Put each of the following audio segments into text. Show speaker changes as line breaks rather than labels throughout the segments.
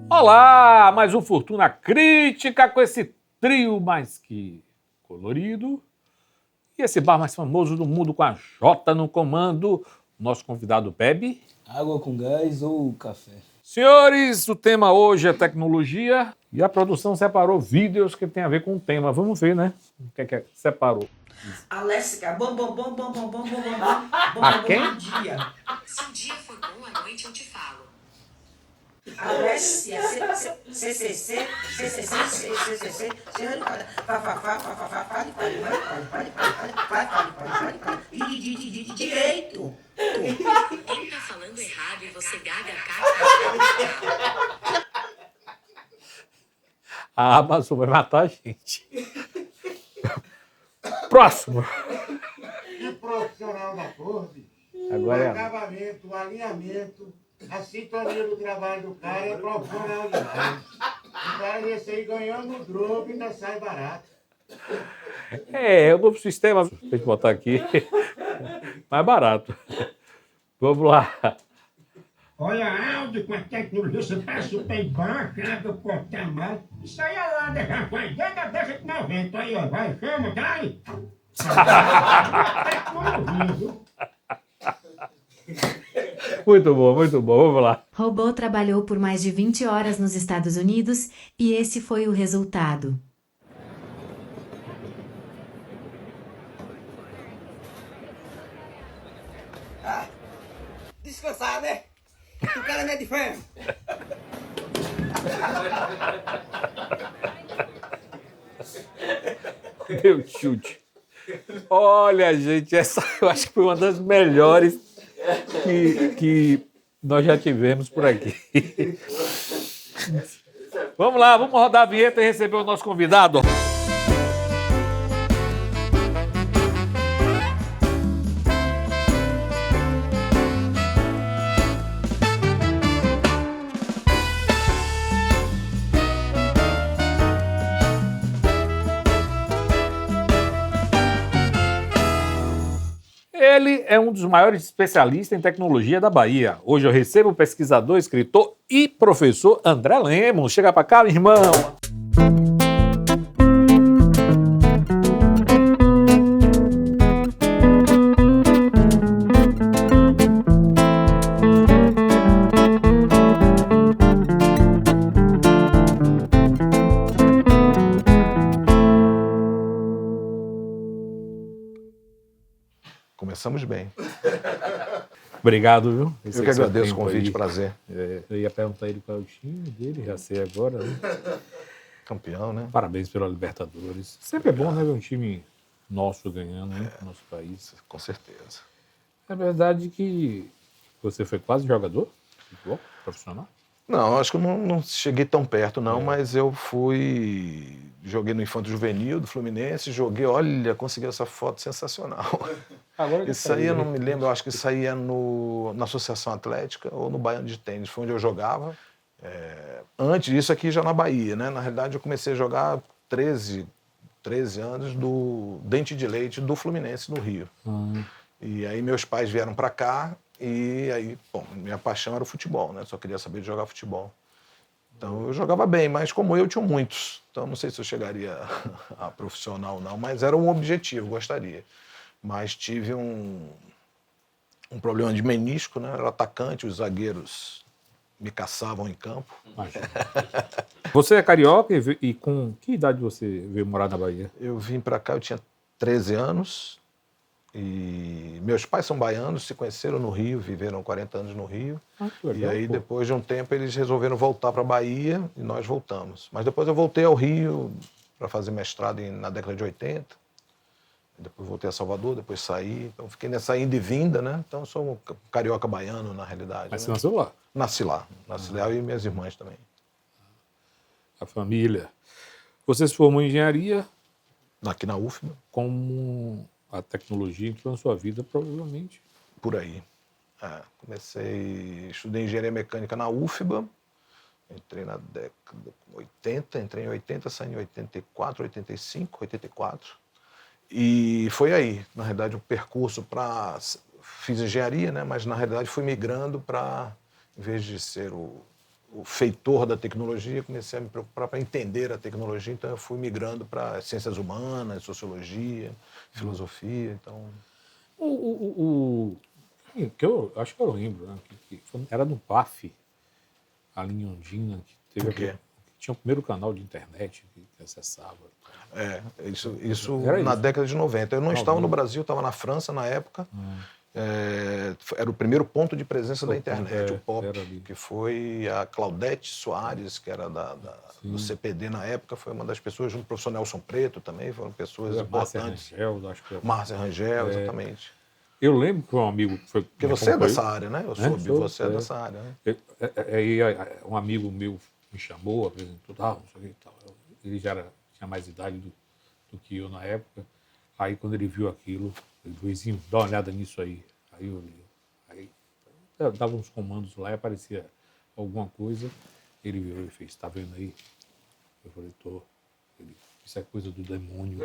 Olá, mais um Fortuna Crítica com esse trio mais que colorido e esse bar mais famoso do mundo com a Jota no comando. Nosso convidado bebe
água com gás ou café?
Senhores, o tema hoje é tecnologia e a produção separou vídeos que tem a ver com o tema. Vamos ver, né? O que é separou?
Alessia, bom
quem?
dia.
Se o dia for bom, à noite eu te falo.
Alessia, CCC, direito.
Ele tá falando errado e você gaga caca.
A Amazon vai matar a gente. Próximo.
Que profissional da corte.
Agora
O
é a...
acabamento, o alinhamento, a sintonia do trabalho do cara é profissional demais. O cara desse aí ganhando o drogo ainda sai barato.
É o novo sistema. Deixa eu botar aqui. Mais barato. Vamos lá.
Olha, Aldo, com a tecnologia você tá super bacana do porta-mal. Isso aí é lá, deixa com a ideia da década de 90. Aí, ó, vai, chama, dai. Tecnologia, viu?
Muito bom, vamos lá.
Robô trabalhou por mais de 20 horas nos Estados Unidos e esse foi o resultado.
Descansar, né? O cara não é de ferro.
Deu chute. Olha, gente, essa eu acho que foi uma das melhores que nós já tivemos por aqui. Vamos lá, vamos rodar a vinheta e receber o nosso convidado. Ele é um dos maiores especialistas em tecnologia da Bahia. Hoje eu recebo o pesquisador, escritor e professor André Lemos. Chega pra cá, meu irmão.
Começamos bem.
Obrigado, viu?
Eu que agradeço o convite, prazer.
Eu ia perguntar ele qual é o time dele, já sei agora, né?
Campeão, né?
Parabéns pela Libertadores. Sempre é bom, né, ver um time nosso ganhando, né? Nosso país.
Com certeza.
É verdade que você foi quase jogador de futebol profissional?
Não, acho que eu não cheguei tão perto, não, mas eu joguei no Infanto Juvenil do Fluminense, olha, consegui essa foto sensacional.
Agora
Isso aí eu não me lembro, eu acho que isso aí é na Associação Atlética ou no Baiano de Tênis, foi onde eu jogava. Antes disso aqui já na Bahia, né? Na realidade eu comecei a jogar 13 anos do Dente de Leite do Fluminense no Rio. E aí meus pais vieram para cá e aí, bom, minha paixão era o futebol, né? Só queria saber de jogar futebol. Então eu jogava bem, mas como eu tinha muitos. Então não sei se eu chegaria a profissional não, mas era um objetivo, gostaria. Mas tive um problema de menisco, né? Eu era atacante, os zagueiros me caçavam em campo.
Você é carioca e com que idade você veio morar na Bahia?
Eu vim para cá, eu tinha 13 anos e meus pais são baianos, se conheceram no Rio, viveram 40 anos no Rio.
Que legal,
e aí
pô.
depois de um tempo eles resolveram voltar para a Bahia e nós voltamos. Mas depois eu voltei ao Rio para fazer mestrado na década de 80. Depois voltei a Salvador, depois saí. Então fiquei nessa ida e vinda, né? Então eu sou um carioca baiano, na realidade.
Mas
né?
você nasceu lá?
Nasci lá. Nasci lá e minhas irmãs também.
A família. Você se formou em engenharia
Aqui na UFMA.
como a tecnologia entrou na sua vida, provavelmente.
Por aí. Estudei engenharia mecânica na UFBA, entrei na década de 80, entrei em 80, saí em 84, 85, 84. E foi aí, na realidade, o percurso para... Fiz engenharia, né? Mas na realidade fui migrando para, em vez de ser o feitor da tecnologia, comecei a me preocupar para entender a tecnologia, então eu fui migrando para ciências humanas, sociologia, filosofia, então...
Que eu acho que eu lembro, né? Era no PAF, ali em Ondina, que teve
O quê?
que tinha o primeiro canal de internet que acessava.
Isso
Era
na
isso.
década de 90. Eu não
90.
estava no Brasil, estava na França na época. Era o primeiro ponto de presença da internet, o POP,
era ali.
que foi a Claudete Soares, que era do CPD na época, foi uma das pessoas, junto com o professor Nelson Preto também, foram pessoas
Márcia
importantes.
Rangel, acho que
Márcia Rangel, exatamente.
Eu lembro que um amigo foi.
Porque
me
você é
acompanhou.
dessa área, né? Eu soube, você é
Sou,
dessa área, né?
Aí um amigo meu me chamou, apresentou, não sei o que e tal. Ele já tinha mais idade do que eu na época. Aí quando ele viu aquilo, ele disse, Luizinho, dá uma olhada nisso aí. Aí eu li. Aí eu dava uns comandos lá e aparecia alguma coisa. Ele virou e fez, tá vendo aí? Eu falei, tô. Ele, isso é coisa do demônio.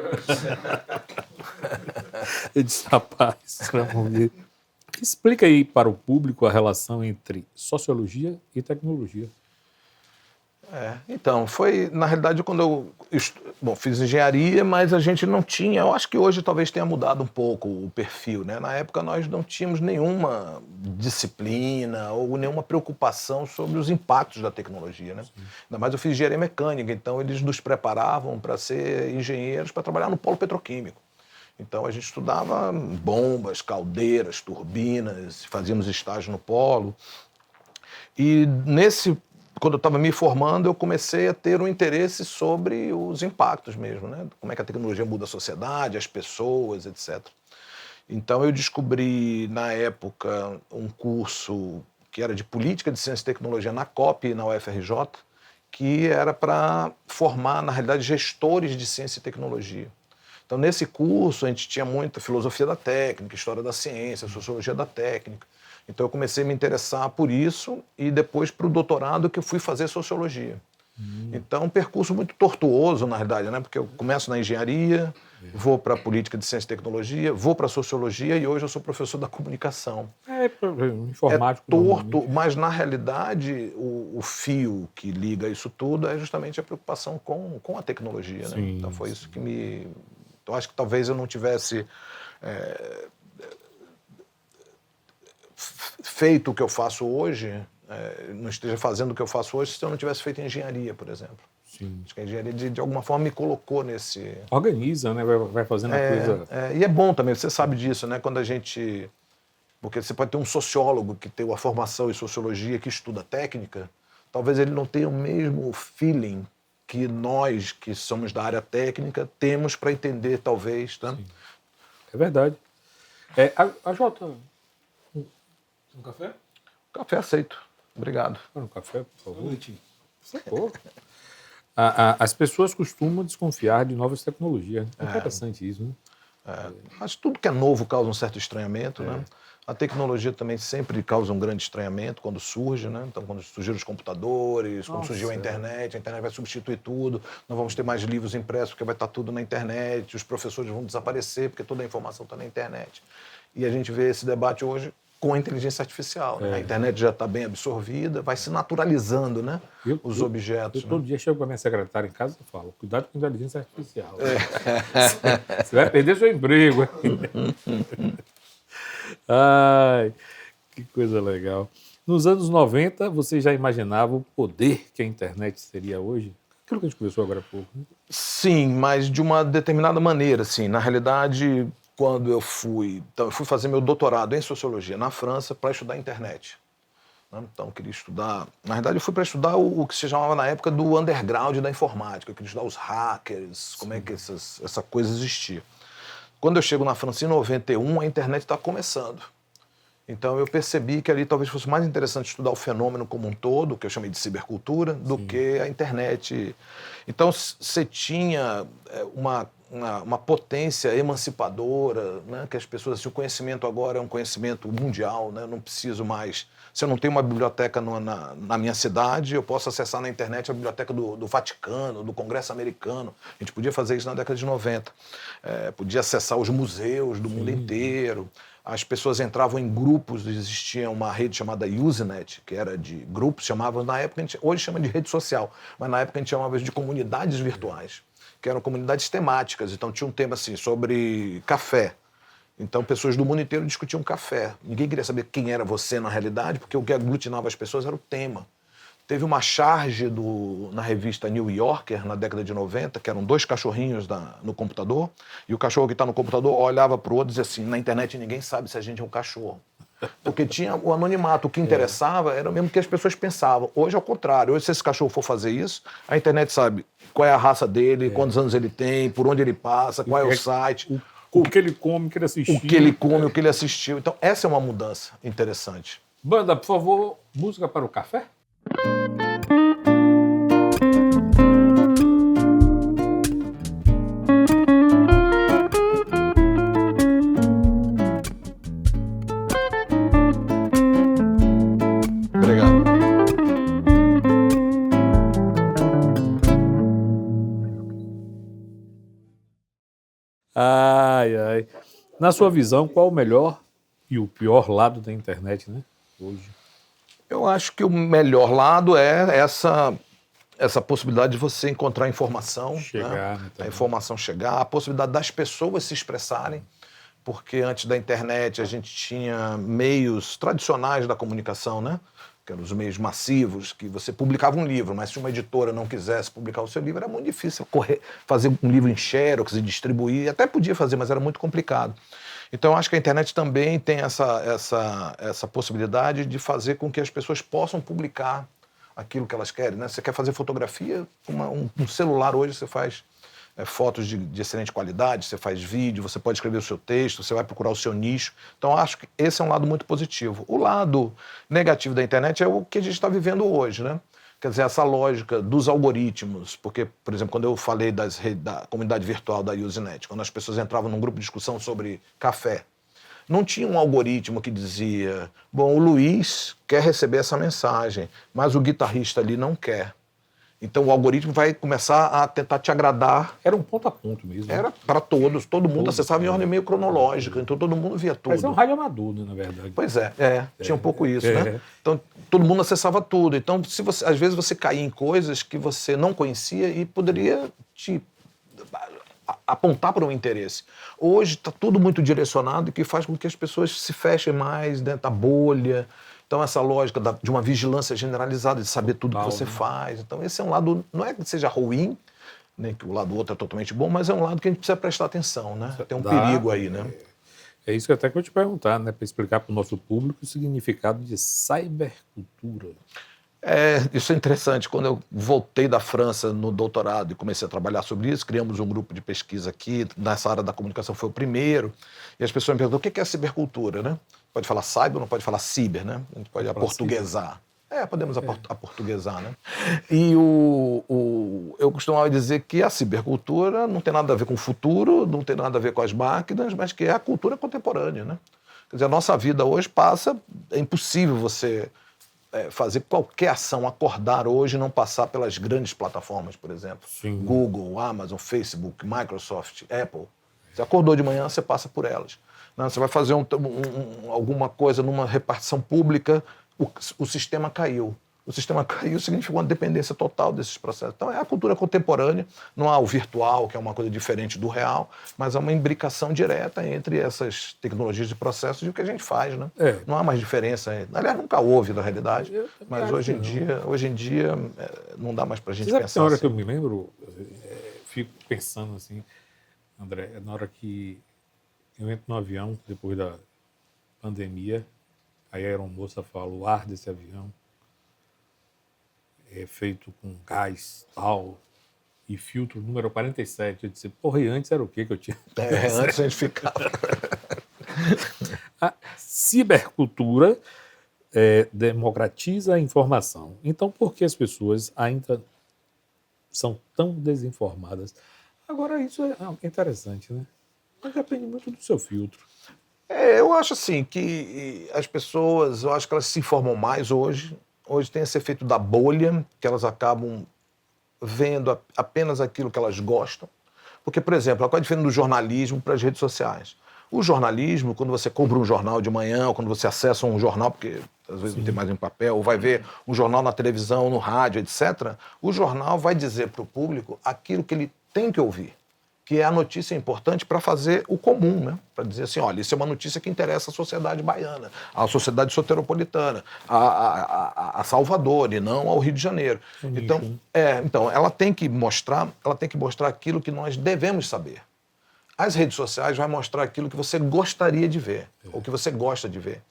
Eu disse, rapaz, vamos ver. Explica aí para o público a relação entre sociologia e tecnologia.
Então, foi, na realidade, quando eu fiz engenharia, mas a gente não tinha, eu acho que hoje talvez tenha mudado um pouco o perfil, né? Na época nós não tínhamos nenhuma disciplina ou nenhuma preocupação sobre os impactos da tecnologia, né? Ainda mais eu fiz engenharia mecânica, então eles nos preparavam para ser engenheiros para trabalhar no polo petroquímico. Então a gente estudava bombas, caldeiras, turbinas, fazíamos estágio no polo. E quando eu estava me formando, eu comecei a ter um interesse sobre os impactos mesmo, né? Como é que a tecnologia muda a sociedade, as pessoas, etc. Então eu descobri, na época, um curso que era de Política de Ciência e Tecnologia na COP, na UFRJ, que era para formar, na realidade, gestores de ciência e tecnologia. Então, nesse curso, a gente tinha muita filosofia da técnica, história da ciência, sociologia da técnica. Então, eu comecei a me interessar por isso e depois para o doutorado que eu fui fazer sociologia. Então, um percurso muito tortuoso, na realidade, né? Porque eu começo na engenharia, vou para a política de ciência e tecnologia, vou para a sociologia e hoje eu sou professor da comunicação.
Informático.
É torto, mas na realidade o fio que liga isso tudo é justamente a preocupação com a tecnologia, né?
Sim,
então foi isso que me... Eu acho que talvez eu não tivesse feito o que eu faço hoje, não esteja fazendo o que eu faço hoje se eu não tivesse feito engenharia, por exemplo.
Sim.
Acho que a engenharia, de alguma forma, me colocou nesse...
Organiza, né? Vai fazendo a coisa...
e é bom também, você sabe disso, né? Quando a gente... Porque você pode ter um sociólogo que tem uma formação em sociologia, que estuda técnica, talvez ele não tenha o mesmo feeling que nós, que somos da área técnica, temos para entender, talvez, tá?
Sim. É verdade. A Jota...
Um café?
Café aceito. Obrigado.
Um café, por favor.
Boa noite.
Pô. As pessoas costumam desconfiar de novas tecnologias. É interessante isso, né?
Mas tudo que é novo causa um certo estranhamento, né? A tecnologia também sempre causa um grande estranhamento quando surge, né? Então, quando surgiram os computadores, quando surgiu a internet vai substituir tudo, não vamos ter mais livros impressos porque vai estar tudo na internet, os professores vão desaparecer porque toda a informação está na internet. E a gente vê esse debate hoje com a inteligência artificial, né? A internet já está bem absorvida, vai se naturalizando, né? Os objetos.
Eu todo dia chego com a minha secretária em casa e falo, cuidado com a inteligência artificial. Você vai perder seu emprego. Ai, que coisa legal. Nos anos 90, você já imaginava o poder que a internet seria hoje? Aquilo que a gente conversou agora há pouco. Né?
Sim, mas de uma determinada maneira, assim. Na realidade, quando eu fui fazer meu doutorado em sociologia na França para estudar a internet. Então, eu queria estudar... Na realidade, eu fui para estudar o que se chamava na época do underground da informática. Eu queria estudar os hackers, como é que essa coisa existia. Quando eu chego na França em 91, a internet está começando. Então eu percebi que ali talvez fosse mais interessante estudar o fenômeno como um todo, que eu chamei de cibercultura, do que a internet. Então você tinha uma potência emancipadora, né? Que as pessoas, assim, o conhecimento agora é um conhecimento mundial, né? Eu não preciso mais. Se eu não tenho uma biblioteca na minha cidade, eu posso acessar na internet a biblioteca do Vaticano, do Congresso Americano. A gente podia fazer isso na década de 90. Podia acessar os museus do mundo inteiro. As pessoas entravam em grupos, existia uma rede chamada Usenet, que era de grupos, chamavam na época, hoje chama de rede social, mas na época a gente chamava de comunidades virtuais, que eram comunidades temáticas. Então tinha um tema assim, sobre café. Então pessoas do mundo inteiro discutiam café. Ninguém queria saber quem era você na realidade, porque o que aglutinava as pessoas era o tema. Teve uma charge na revista New Yorker, na década de 90, que eram 2 cachorrinhos no computador, e o cachorro que está no computador olhava para o outro e dizia assim, na internet ninguém sabe se a gente é um cachorro. Porque tinha o anonimato, o que interessava era mesmo o que as pessoas pensavam. Hoje é o contrário, hoje se esse cachorro for fazer isso, a internet sabe qual é a raça dele, quantos anos ele tem, por onde ele passa, qual é o site.
O que ele come, o que ele assistiu.
O que ele come, o que ele assistiu. Então essa é uma mudança interessante.
Banda, por favor, música para o café?
Obrigado.
Ai. Na sua visão, qual o melhor e o pior lado da internet, né? Hoje.
Eu acho que o melhor lado é essa possibilidade de você encontrar informação,
Chegar,
né?
né,
A informação chegar, a possibilidade das pessoas se expressarem, porque antes da internet a gente tinha meios tradicionais da comunicação, né? Que eram os meios massivos, que você publicava um livro, mas se uma editora não quisesse publicar o seu livro, era muito difícil fazer um livro em xerox e distribuir, até podia fazer, mas era muito complicado. Então, eu acho que a internet também tem essa possibilidade de fazer com que as pessoas possam publicar aquilo que elas querem, né? Você quer fazer fotografia, um celular hoje você faz fotos de excelente qualidade, você faz vídeo, você pode escrever o seu texto, você vai procurar o seu nicho. Então, eu acho que esse é um lado muito positivo. O lado negativo da internet é o que a gente está vivendo hoje, né? Quer dizer, essa lógica dos algoritmos, porque, por exemplo, quando eu falei da comunidade virtual da Usenet, quando as pessoas entravam num grupo de discussão sobre café, não tinha um algoritmo que dizia, bom, o Luiz quer receber essa mensagem, mas o guitarrista ali não quer. Então o algoritmo vai começar a tentar te agradar.
Era um ponto a ponto mesmo.
Era para todos, todo mundo acessava em ordem meio cronológica, então todo mundo via tudo.
Mas é um rádio amador, né, na verdade.
Pois tinha um pouco isso, né? Então todo mundo acessava tudo. Então às vezes você caía em coisas que você não conhecia e poderia te apontar para um interesse. Hoje está tudo muito direcionado, e que faz com que as pessoas se fechem mais dentro da bolha. Então, essa lógica de uma vigilância generalizada, de saber tudo que você faz. Então, esse é um lado, não é que seja ruim, nem que o lado outro é totalmente bom, mas é um lado que a gente precisa prestar atenção, né? Tem um perigo aí, né?
É isso que até que eu te perguntar, né? Para explicar para o nosso público o significado de cybercultura.
Isso é interessante. Quando eu voltei da França no doutorado e comecei a trabalhar sobre isso, criamos um grupo de pesquisa aqui, nessa área da comunicação foi o primeiro, e as pessoas me perguntam, o que é cibercultura, né? Pode falar cyber, não pode falar ciber, né? A gente pode aportuguesar. Podemos aportuguesar, né? E eu costumava dizer que a cibercultura não tem nada a ver com o futuro, não tem nada a ver com as máquinas, mas que é a cultura contemporânea, né? Quer dizer, a nossa vida hoje é impossível você fazer qualquer ação, acordar hoje e não passar pelas grandes plataformas, por exemplo.
Sim.
Google, Amazon, Facebook, Microsoft, Apple. Você acordou de manhã, você passa por elas. Não, você vai fazer alguma coisa numa repartição pública, o sistema caiu. O sistema caiu significa uma dependência total desses processos. Então, é a cultura contemporânea, não há o virtual, que é uma coisa diferente do real, mas há uma imbricação direta entre essas tecnologias de processos e o que a gente faz, né? Não há mais diferença. Aliás, nunca houve, na realidade, mas hoje em dia não dá mais para a gente pensar.
Tem hora
assim.
que eu me lembro, fico pensando assim, André, na hora que eu entro no avião, depois da pandemia, aí a aeromoça fala, o ar desse avião é feito com gás, tal, e filtro número 47. Eu disse, porra, e antes era o quê que eu tinha?
Antes a gente ficava...
A cibercultura democratiza a informação. Então, por que as pessoas ainda são tão desinformadas? Agora, isso é interessante, né? Mas depende muito do seu filtro.
Eu acho assim que as pessoas, eu acho que elas se informam mais hoje. Hoje tem esse efeito da bolha, que elas acabam vendo apenas aquilo que elas gostam. Porque, por exemplo, qual é a diferença do jornalismo para as redes sociais? O jornalismo, quando você compra um jornal de manhã, ou quando você acessa um jornal, porque às vezes não tem mais em papel, ou vai ver um jornal na televisão, no rádio, etc., o jornal vai dizer para o público aquilo que ele tem que ouvir, que é a notícia importante para fazer o comum, né? Para dizer assim, olha, isso é uma notícia que interessa à sociedade baiana, à sociedade soteropolitana, a Salvador e não ao Rio de Janeiro. Então, ela tem que mostrar aquilo que nós devemos saber. As redes sociais vão mostrar aquilo que você gostaria de ver, ou que você gosta de ver.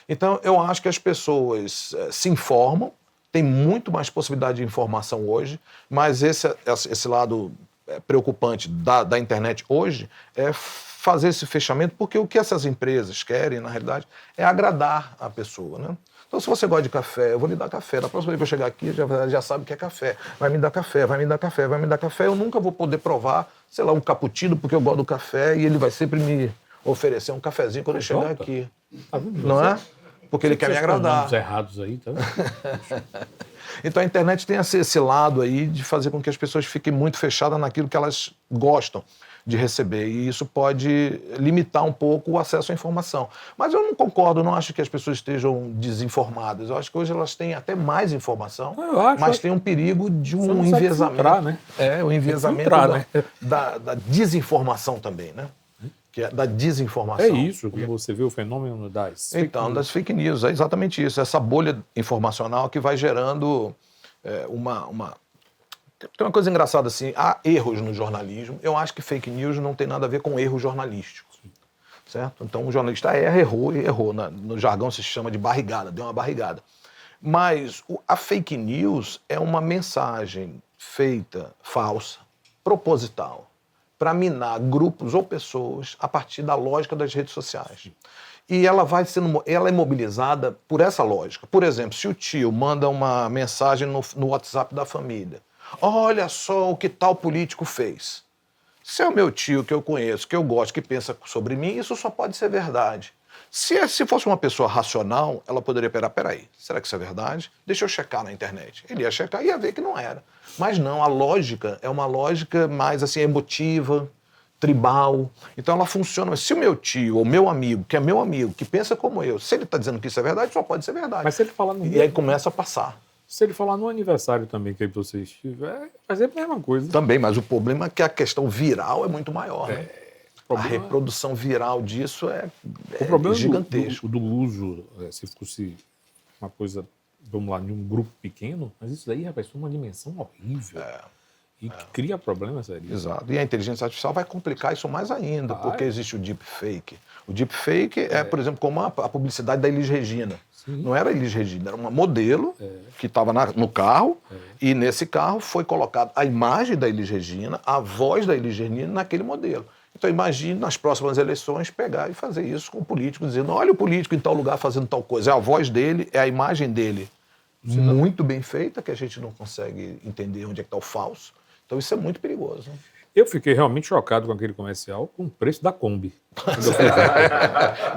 Então, eu acho que as pessoas se informam, tem muito mais possibilidade de informação hoje, mas esse lado preocupante da internet hoje é fazer esse fechamento, porque o que essas empresas querem, na realidade, é agradar a pessoa, né? Então, se você gosta de café, eu vou lhe dar café. Da próxima vez que eu chegar aqui, já sabe o que é café. Vai me dar café, vai me dar café, vai me dar café. Eu nunca vou poder provar, sei lá, um cappuccino, porque eu gosto do café, e ele vai sempre me oferecer um cafezinho quando eu chegar aqui. Não é? Porque ele quer me agradar.
Errados aí, tá?
Então a internet tem esse lado aí de fazer com que as pessoas fiquem muito fechadas naquilo que elas gostam de receber, e isso pode limitar um pouco o acesso à informação. Mas eu não concordo, não acho que as pessoas estejam desinformadas. Eu acho que hoje elas têm até mais informação, mas tem um perigo de um enviesamento.
Filtrar, né?
O enviesamento da desinformação também, né? Que é da desinformação.
É isso, que você vê o fenômeno das fake news.
Das fake news, é exatamente isso. Essa bolha informacional que vai gerando Tem uma coisa engraçada assim, há erros no jornalismo. Eu acho que fake news não tem nada a ver com erro jornalístico. Certo? Então o jornalista errou. No jargão se chama de barrigada, deu uma barrigada. Mas a fake news é uma mensagem feita, falsa, proposital, para minar grupos ou pessoas a partir da lógica das redes sociais. E ela é mobilizada por essa lógica. Por exemplo, se o tio manda uma mensagem no WhatsApp da família, olha só o que tal político fez. Se é o meu tio que eu conheço, que eu gosto, que pensa sobre mim, isso só pode ser verdade. Se fosse uma pessoa racional, ela poderia peraí, será que isso é verdade? Deixa eu checar na internet. Ele ia checar e ia ver que não era. Mas não, a lógica é uma lógica mais assim, emotiva, tribal. Então ela funciona. Se o meu tio ou meu amigo, que é meu amigo, que pensa como eu, se ele está dizendo que isso é verdade, só pode ser verdade.
Mas se ele falar no
E aí começa a passar.
Se ele falar no aniversário também que você estiver, vai ser a mesma coisa.
Também, mas o problema é que a questão viral é muito maior. Né? A reprodução viral disso é gigantesco.
Do uso, se fosse uma coisa, vamos lá, de um grupo pequeno, mas isso daí, rapaz, é uma dimensão horrível. E que cria problemas sérios.
Exato. E a inteligência artificial vai complicar isso mais ainda, porque existe o deepfake. O deepfake é, por exemplo, como a publicidade da Elis Regina. Sim. Não era Elis Regina, era uma modelo que estava no carro, e nesse carro foi colocada a imagem da Elis Regina, a voz da Elis Regina naquele modelo. Então imagine nas próximas eleições pegar e fazer isso com o político, dizendo, olha o político em tal lugar fazendo tal coisa. É a voz dele, é a imagem dele muito bem feita, que a gente não consegue entender onde é que está o falso. Então isso é muito perigoso. Né?
Eu fiquei realmente chocado com aquele comercial, com o preço da Kombi.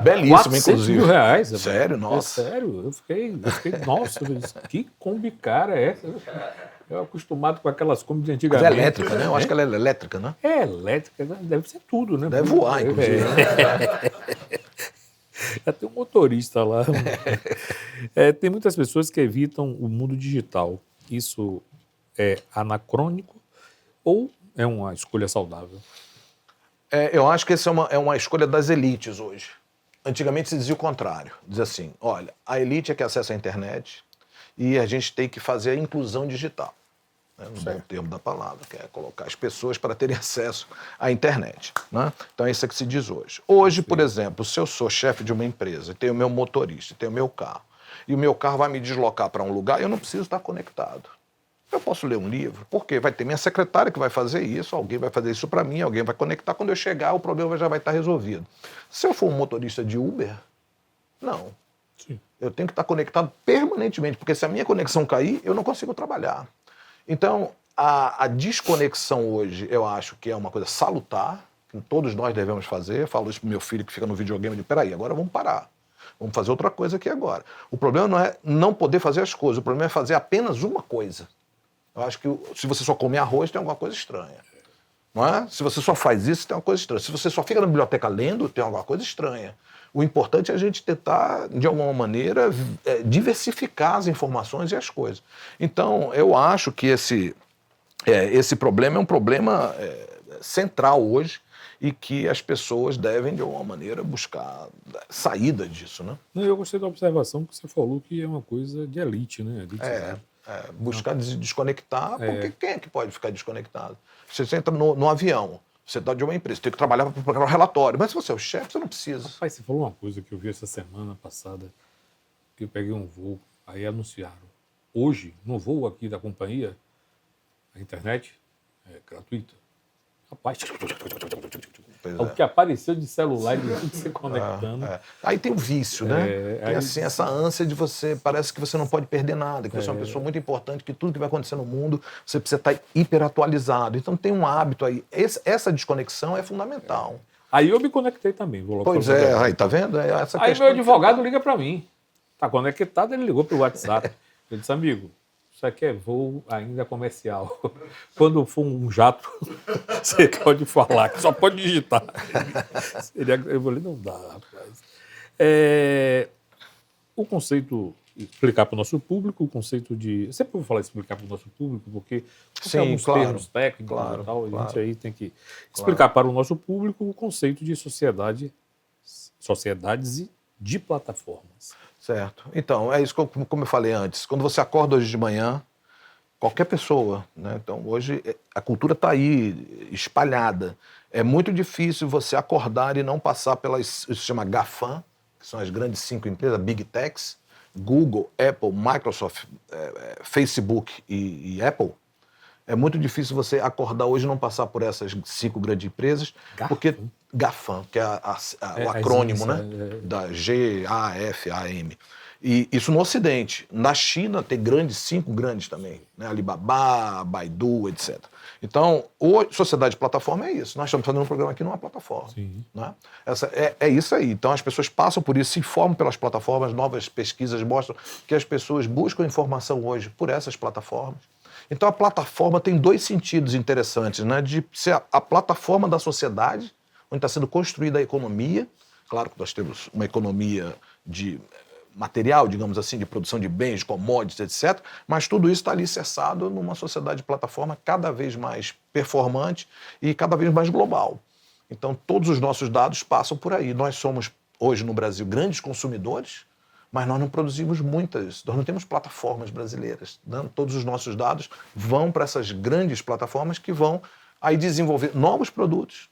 Belíssimo, inclusive.
R$400.
Sério? Nossa.
É sério, eu fiquei nossa, eu disse, que Kombi cara é essa? Eu acostumado com aquelas Kombi de antigamente.
Mas é elétrica, né? Eu acho que ela é elétrica, né?
É elétrica, deve ser tudo, né?
Deve voar, inclusive.
Já tem um motorista lá. Tem muitas pessoas que evitam o mundo digital. Isso é anacrônico ou é uma escolha saudável?
Eu acho que essa é uma escolha das elites hoje. Antigamente se dizia o contrário. Diz assim, olha, a elite é que acessa a internet e a gente tem que fazer a inclusão digital. Né, no bom termo da palavra, que é colocar as pessoas para terem acesso à internet. Né? Então é isso que se diz hoje. Hoje, por exemplo, se eu sou chefe de uma empresa, tenho o meu motorista, tenho o meu carro, e o meu carro vai me deslocar para um lugar, eu não preciso estar conectado. Eu posso ler um livro, porque vai ter minha secretária que vai fazer isso, alguém vai fazer isso para mim, alguém vai conectar. Quando eu chegar, o problema já vai estar resolvido. Se eu for um motorista de Uber, Não.
Sim.
Eu tenho que estar conectado permanentemente, porque se a minha conexão cair, eu não consigo trabalhar. Então, a desconexão hoje, eu acho que é uma coisa salutar, que todos nós devemos fazer. Eu falo isso pro meu filho que fica no videogame, eu digo, peraí, agora vamos parar. Vamos fazer outra coisa aqui agora. O problema não é não poder fazer as coisas, o problema é fazer apenas uma coisa. Eu acho que se você só come arroz, tem alguma coisa estranha. Não é? Se você só faz isso, tem uma coisa estranha. Se você só fica na biblioteca lendo, tem alguma coisa estranha. O importante é a gente tentar, de alguma maneira, diversificar as informações e as coisas. Então, eu acho que esse problema é um problema central hoje e que as pessoas devem, de alguma maneira, buscar saída disso, né?
Não, eu gostei da observação que você falou que é uma coisa de elite, né? Elite,
Buscar desconectar, porque quem é que pode ficar desconectado? Você entra no avião, você está de uma empresa, tem que trabalhar para preparar um relatório, mas se você é o chefe, você não precisa.
Rapaz, você falou uma coisa que eu vi essa semana passada, que eu peguei um voo, aí anunciaram. Hoje, no voo aqui da companhia, a internet é gratuita. Rapaz,
Pois
o que apareceu de celular e de tudo se conectando.
Aí tem o vício, né? Tem assim, essa ânsia de parece que você não pode perder nada, que você é uma pessoa muito importante, que tudo que vai acontecer no mundo, você precisa estar hiperatualizado. Então tem um hábito aí. Essa desconexão é fundamental.
Aí eu me conectei também. Vou logo
Pois
falar.
aí tá vendo? Essa
Aí
questão
meu advogado liga para mim. Tá conectado, ele ligou pelo WhatsApp. Ele disse, amigo, isso aqui é voo ainda comercial. Quando for um jato, você pode falar, que só pode digitar. Eu falei, não dá, rapaz. O conceito, explicar para o nosso público, o conceito de... Sempre vou falar explicar para o nosso público, porque tem alguns termos técnicos e tal, a gente aí tem que explicar para o nosso público o conceito de sociedades e de plataformas.
Certo. Então, é isso como eu falei antes. Quando você acorda hoje de manhã, qualquer pessoa, né? Então, hoje a cultura está aí, espalhada. É muito difícil você acordar e não passar pelas, isso se chama GAFAM, que são as grandes 5 empresas, Big Techs, Google, Apple, Microsoft, Facebook e Apple. É muito difícil você acordar hoje e não passar por essas 5 grandes empresas, porque GAFAM, que é o acrônimo, né? Da GAFAM. E isso no Ocidente. Na China tem 5 grandes também, né? Alibaba, Baidu, etc. Então, sociedade de plataforma é isso. Nós estamos fazendo um programa aqui numa plataforma.
Sim.
Né? É isso aí. Então, as pessoas passam por isso, se informam pelas plataformas, novas pesquisas mostram que as pessoas buscam informação hoje por essas plataformas. Então, a plataforma tem 2 sentidos interessantes, né? De ser a plataforma da sociedade, onde está sendo construída a economia. Claro que nós temos uma economia de material, digamos assim, de produção de bens, commodities, etc. Mas tudo isso está alicerçado numa sociedade de plataforma cada vez mais performante e cada vez mais global. Então, todos os nossos dados passam por aí. Nós somos, hoje no Brasil, grandes consumidores, mas nós não produzimos nós não temos plataformas brasileiras. Né? Todos os nossos dados vão para essas grandes plataformas que vão aí desenvolver novos produtos,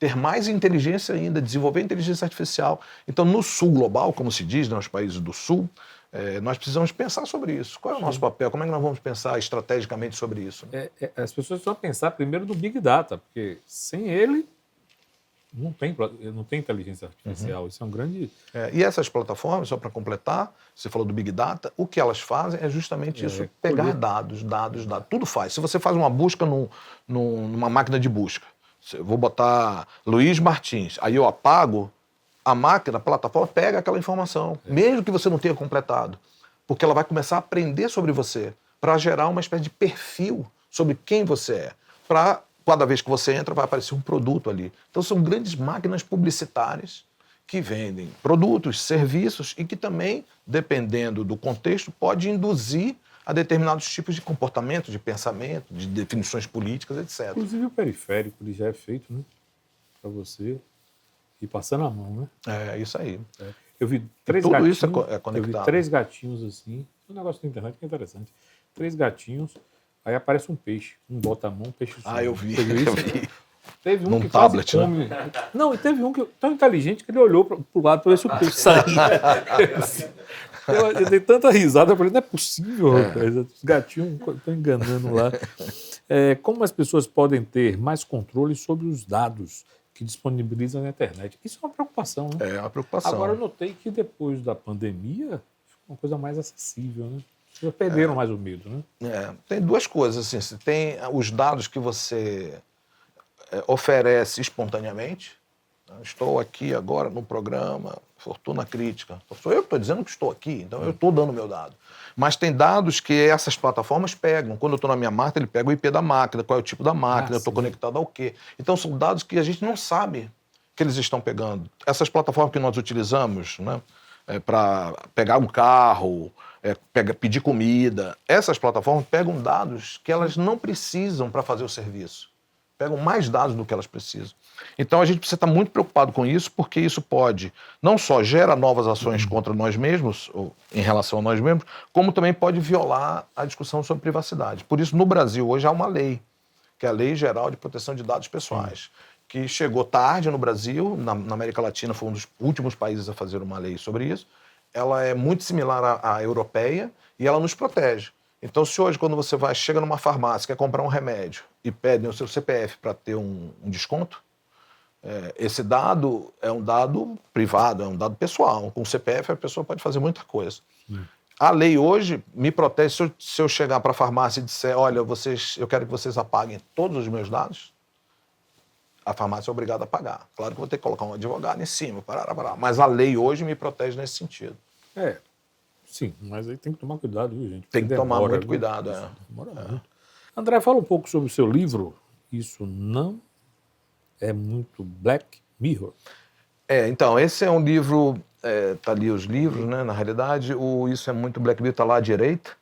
ter mais inteligência ainda, desenvolver inteligência artificial. Então, no sul global, como se diz, nos países do sul, nós precisamos pensar sobre isso. Qual é o nosso papel? Como é que nós vamos pensar estrategicamente sobre isso? Né?
As pessoas precisam pensar primeiro no Big Data, porque sem ele não tem inteligência artificial. Isso é um grande...
E essas plataformas, só para completar, você falou do Big Data, o que elas fazem é justamente isso, pegar dados. Tudo faz. Se você faz uma busca numa máquina de busca, eu vou botar Luiz Martins, aí eu apago, a máquina, a plataforma pega aquela informação, mesmo que você não tenha completado, porque ela vai começar a aprender sobre você, para gerar uma espécie de perfil sobre quem você é, para... Cada vez que você entra, vai aparecer um produto ali. Então, são grandes máquinas publicitárias que vendem produtos, serviços e que também, dependendo do contexto, pode induzir a determinados tipos de comportamento, de pensamento, de definições políticas, etc.
Inclusive o periférico ele já é feito, né? Para você ir passando a mão, né?
É isso aí.
Eu vi 3
tudo
gatinhos.
isso é conectado.
Eu vi 3 gatinhos assim. Um negócio da internet que é interessante. 3 gatinhos. Aí aparece um peixe, bota a mão, um peixe...
Eu vi.
Você viu isso?
Eu vi.
Teve um
Num
que
tablet,
quase come... Não, e teve um que tão inteligente que ele olhou pro lado para ver se o peixe saía. Eu dei tanta risada, eu falei, não é possível, rapaz. Os gatinhos estão enganando lá. Como as pessoas podem ter mais controle sobre os dados que disponibiliza na internet. Isso é uma preocupação, né?
É uma preocupação.
Agora, eu notei que depois da pandemia, ficou uma coisa mais acessível, né? Vocês perderam mais o medo, né?
Tem duas coisas, assim, você tem os dados que você oferece espontaneamente. Estou aqui agora no programa Fortuna Crítica. Sou eu que estou dizendo que estou aqui, então eu estou dando o meu dado. Mas tem dados que essas plataformas pegam. Quando eu estou na minha máquina, ele pega o IP da máquina, qual é o tipo da máquina, eu estou conectado ao quê. Então são dados que a gente não sabe que eles estão pegando. Essas plataformas que nós utilizamos, né, para pegar um carro, pedir comida, essas plataformas pegam dados que elas não precisam para fazer o serviço. Pegam mais dados do que elas precisam. Então a gente precisa estar muito preocupado com isso, porque isso pode, não só gera novas ações contra nós mesmos, ou em relação a nós mesmos, como também pode violar a discussão sobre privacidade. Por isso, no Brasil, hoje há uma lei, que é a Lei Geral de Proteção de Dados Pessoais, que chegou tarde no Brasil, na América Latina foi um dos últimos países a fazer uma lei sobre isso. Ela é muito similar à europeia e ela nos protege. Então, se hoje, quando você chega numa farmácia, quer comprar um remédio e pedem o seu CPF para ter um desconto, esse dado é um dado privado, é um dado pessoal. Com o CPF, a pessoa pode fazer muita coisa. A lei hoje me protege se eu chegar para a farmácia e disser, olha, eu quero que vocês apaguem todos os meus dados, a farmácia é obrigada a pagar. Claro que eu vou ter que colocar um advogado em cima, mas a lei hoje me protege nesse sentido.
Sim, mas aí tem que tomar cuidado, viu, gente?
Tem que tomar muito cuidado.
Demora muito. André, fala um pouco sobre o seu livro. Isso não é muito Black Mirror.
Então, esse é um livro, tá ali os livros, né? Na realidade, Isso é muito Black Mirror, tá lá à direita.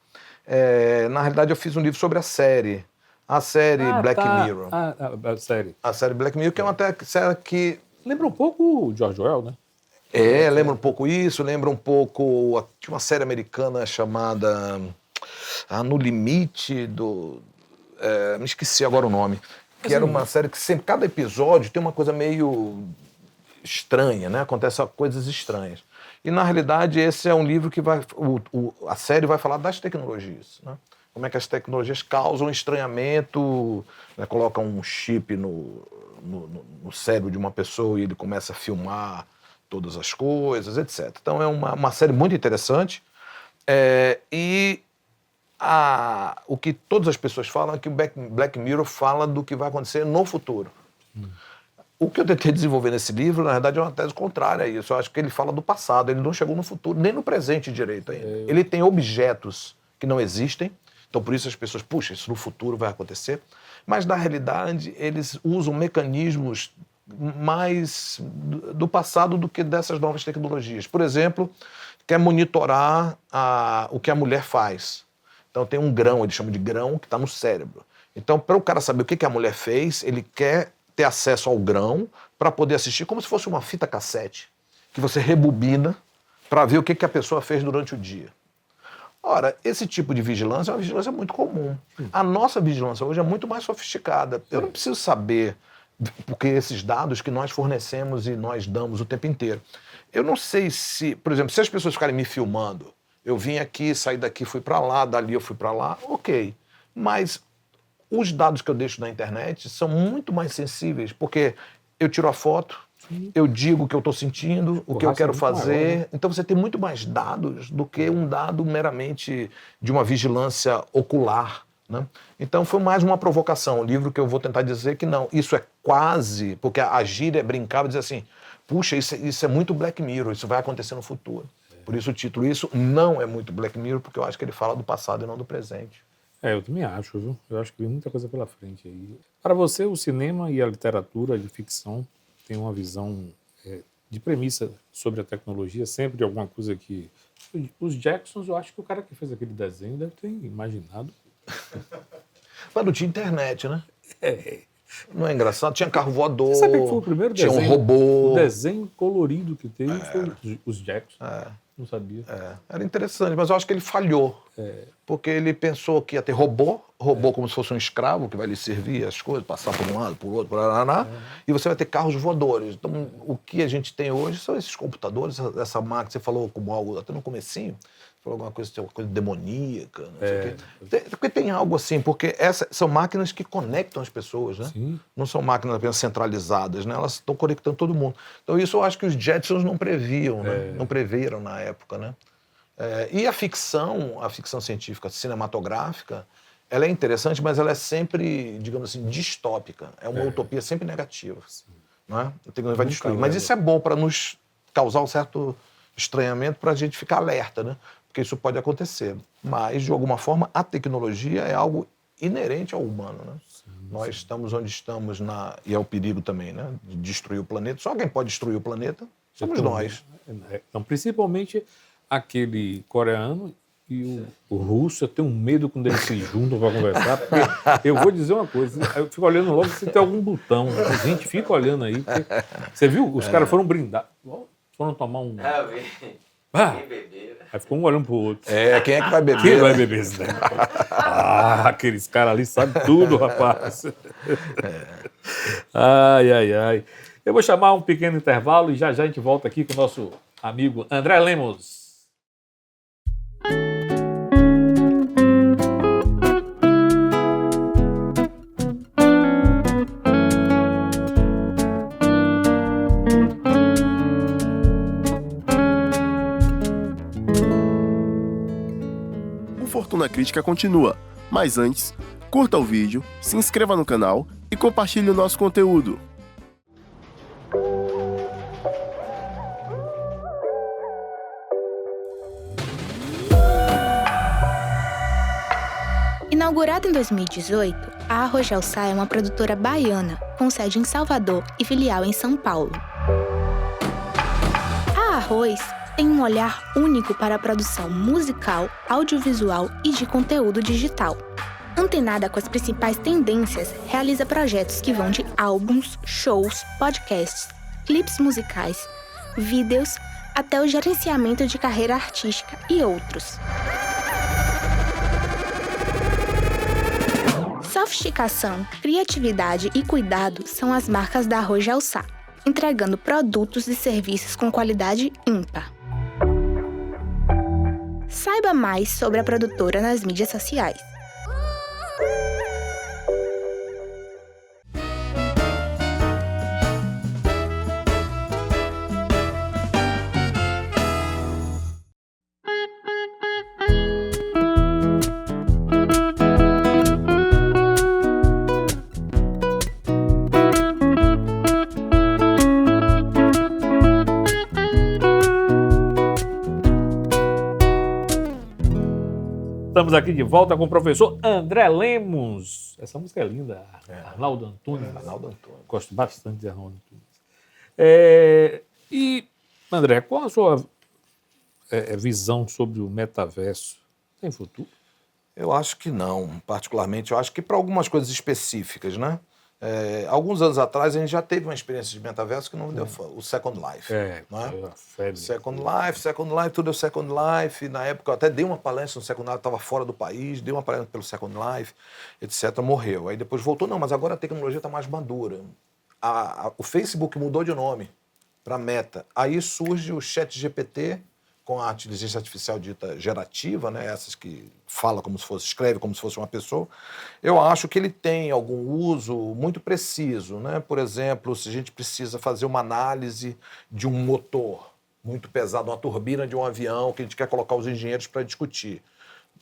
Na realidade, eu fiz um livro sobre a série. A série Black Mirror.
A série.
A série Black Mirror, que é uma série que...
Lembra um pouco o George Orwell, né?
Lembra um pouco isso, lembra um pouco... Tinha uma série americana chamada No Limite do... me esqueci agora o nome. Que era uma série que sempre, cada episódio tem uma coisa meio estranha, né? Acontecem coisas estranhas. E, na realidade, esse é um livro que a série vai falar das tecnologias, né? Como é que as tecnologias causam estranhamento, né? Colocam um chip no cérebro de uma pessoa e ele começa a filmar todas as coisas, etc. Então é uma série muito interessante. O que todas as pessoas falam é que o Black Mirror fala do que vai acontecer no futuro. O que eu tentei desenvolver nesse livro, na verdade, é uma tese contrária a isso. Eu acho que ele fala do passado, ele não chegou no futuro, nem no presente direito ainda. Ele tem objetos que não existem, então por isso as pessoas, puxa, isso no futuro vai acontecer. Mas, na realidade, eles usam mecanismos mais do passado do que dessas novas tecnologias. Por exemplo, quer monitorar o que a mulher faz. Então tem um grão, eles chamam de grão, que está no cérebro. Então, para o cara saber o que a mulher fez, ele quer ter acesso ao grão para poder assistir como se fosse uma fita cassete, que você rebobina para ver o que a pessoa fez durante o dia. Ora, esse tipo de vigilância é uma vigilância muito comum. A nossa vigilância hoje é muito mais sofisticada. Eu não preciso saber, porque esses dados que nós fornecemos e nós damos o tempo inteiro. Eu não sei se, por exemplo, se as pessoas ficarem me filmando, eu vim aqui, saí daqui, fui para lá, dali eu fui para lá, ok. Mas os dados que eu deixo na internet são muito mais sensíveis, porque eu tiro a foto, eu digo o que eu estou sentindo, o que eu quero fazer. Maior, né? Então você tem muito mais dados do que um dado meramente de uma vigilância ocular, né? Então foi mais uma provocação. O livro que eu vou tentar dizer que não. Isso é quase, porque a gíria é brincar e dizer assim, puxa, isso é muito Black Mirror, isso vai acontecer no futuro. Por isso o título, isso não é muito Black Mirror, porque eu acho que ele fala do passado e não do presente.
Eu também acho, viu? Eu acho que tem muita coisa pela frente aí. Para você, o cinema e a literatura de ficção têm uma visão de premissa sobre a tecnologia, sempre alguma coisa que... Os Jacksons, eu acho que o cara que fez aquele desenho deve ter imaginado.
Mas não tinha internet, né? Não é engraçado? Tinha carro voador,
você sabe que foi o primeiro
tinha
desenho,
um robô.
O desenho colorido que teve foi os Jacksons. Não sabia.
Era interessante, mas eu acho que ele falhou. Porque ele pensou que ia ter robô como se fosse um escravo que vai lhe servir as coisas, passar por um lado, por outro, e você vai ter carros voadores. Então, o que a gente tem hoje são esses computadores, essa máquina, você falou como algo até no comecinho, falou alguma coisa, tem uma coisa demoníaca, não sei o quê. Porque tem algo assim, porque são máquinas que conectam as pessoas, né?
Sim.
Não são máquinas apenas centralizadas, né? Elas estão conectando todo mundo. Então isso eu acho que os Jetsons não previam, né? Não preveram na época, né? E a ficção científica cinematográfica, ela é interessante, mas ela é sempre, digamos assim, distópica. É uma utopia sempre negativa. Né? A tecnologia vai destruir. Mas isso é bom para nos causar um certo estranhamento, para a gente ficar alerta, né? Porque isso pode acontecer. Mas, de alguma forma, a tecnologia é algo inerente ao humano, né? Nós estamos onde estamos, e é o perigo também, né? De destruir o planeta. Só quem pode destruir o planeta somos nós.
Então, principalmente aquele coreano e o russo, eu tenho medo quando eles se juntam para conversar, porque eu vou dizer uma coisa, eu fico olhando logo se tem algum botão. A gente fica olhando aí. Você viu? Os caras foram brindar, foram tomar um... Aí ficou um olhando pro outro.
Quem é que vai beber?
Quem vai beber esse negócio? Aqueles caras ali sabem tudo, rapaz. Ai. Eu vou chamar um pequeno intervalo e já a gente volta aqui com o nosso amigo André Lemos.
Fortuna Crítica continua, mas antes, curta o vídeo, se inscreva no canal e compartilhe o nosso conteúdo.
Inaugurada em 2018, a Arrojal Sá é uma produtora baiana, com sede em Salvador e filial em São Paulo. A Arroz tem um olhar único para a produção musical, audiovisual e de conteúdo digital. Antenada com as principais tendências, realiza projetos que vão de álbuns, shows, podcasts, clipes musicais, vídeos, até o gerenciamento de carreira artística e outros. Sofisticação, criatividade e cuidado são as marcas da Arrojal Sá, entregando produtos e serviços com qualidade ímpar. Saiba mais sobre a produtora nas mídias sociais.
Estamos aqui de volta com o professor André Lemos. Essa música é linda, Arnaldo Antunes.
Arnaldo Antunes.
Gosto bastante de Arnaldo Antunes. E, André, qual a sua visão sobre o metaverso? Tem futuro?
Eu acho que não, particularmente. Eu acho que para algumas coisas específicas, né? Alguns anos atrás a gente já teve uma experiência de metaverso que não deu o Second Life. Né? Second Life, tudo é o Second Life. Na época eu até dei uma palestra no Second Life, estava fora do país, dei uma palestra pelo Second Life, etc. Morreu. Aí depois voltou, não, mas agora a tecnologia está mais madura. O Facebook mudou de nome para Meta. Aí surge o ChatGPT com a inteligência artificial dita gerativa, né? Essas que fala como se fosse, escreve como se fosse uma pessoa. Eu acho que ele tem algum uso muito preciso, né? Por exemplo, se a gente precisa fazer uma análise de um motor muito pesado, uma turbina de um avião que a gente quer colocar os engenheiros para discutir.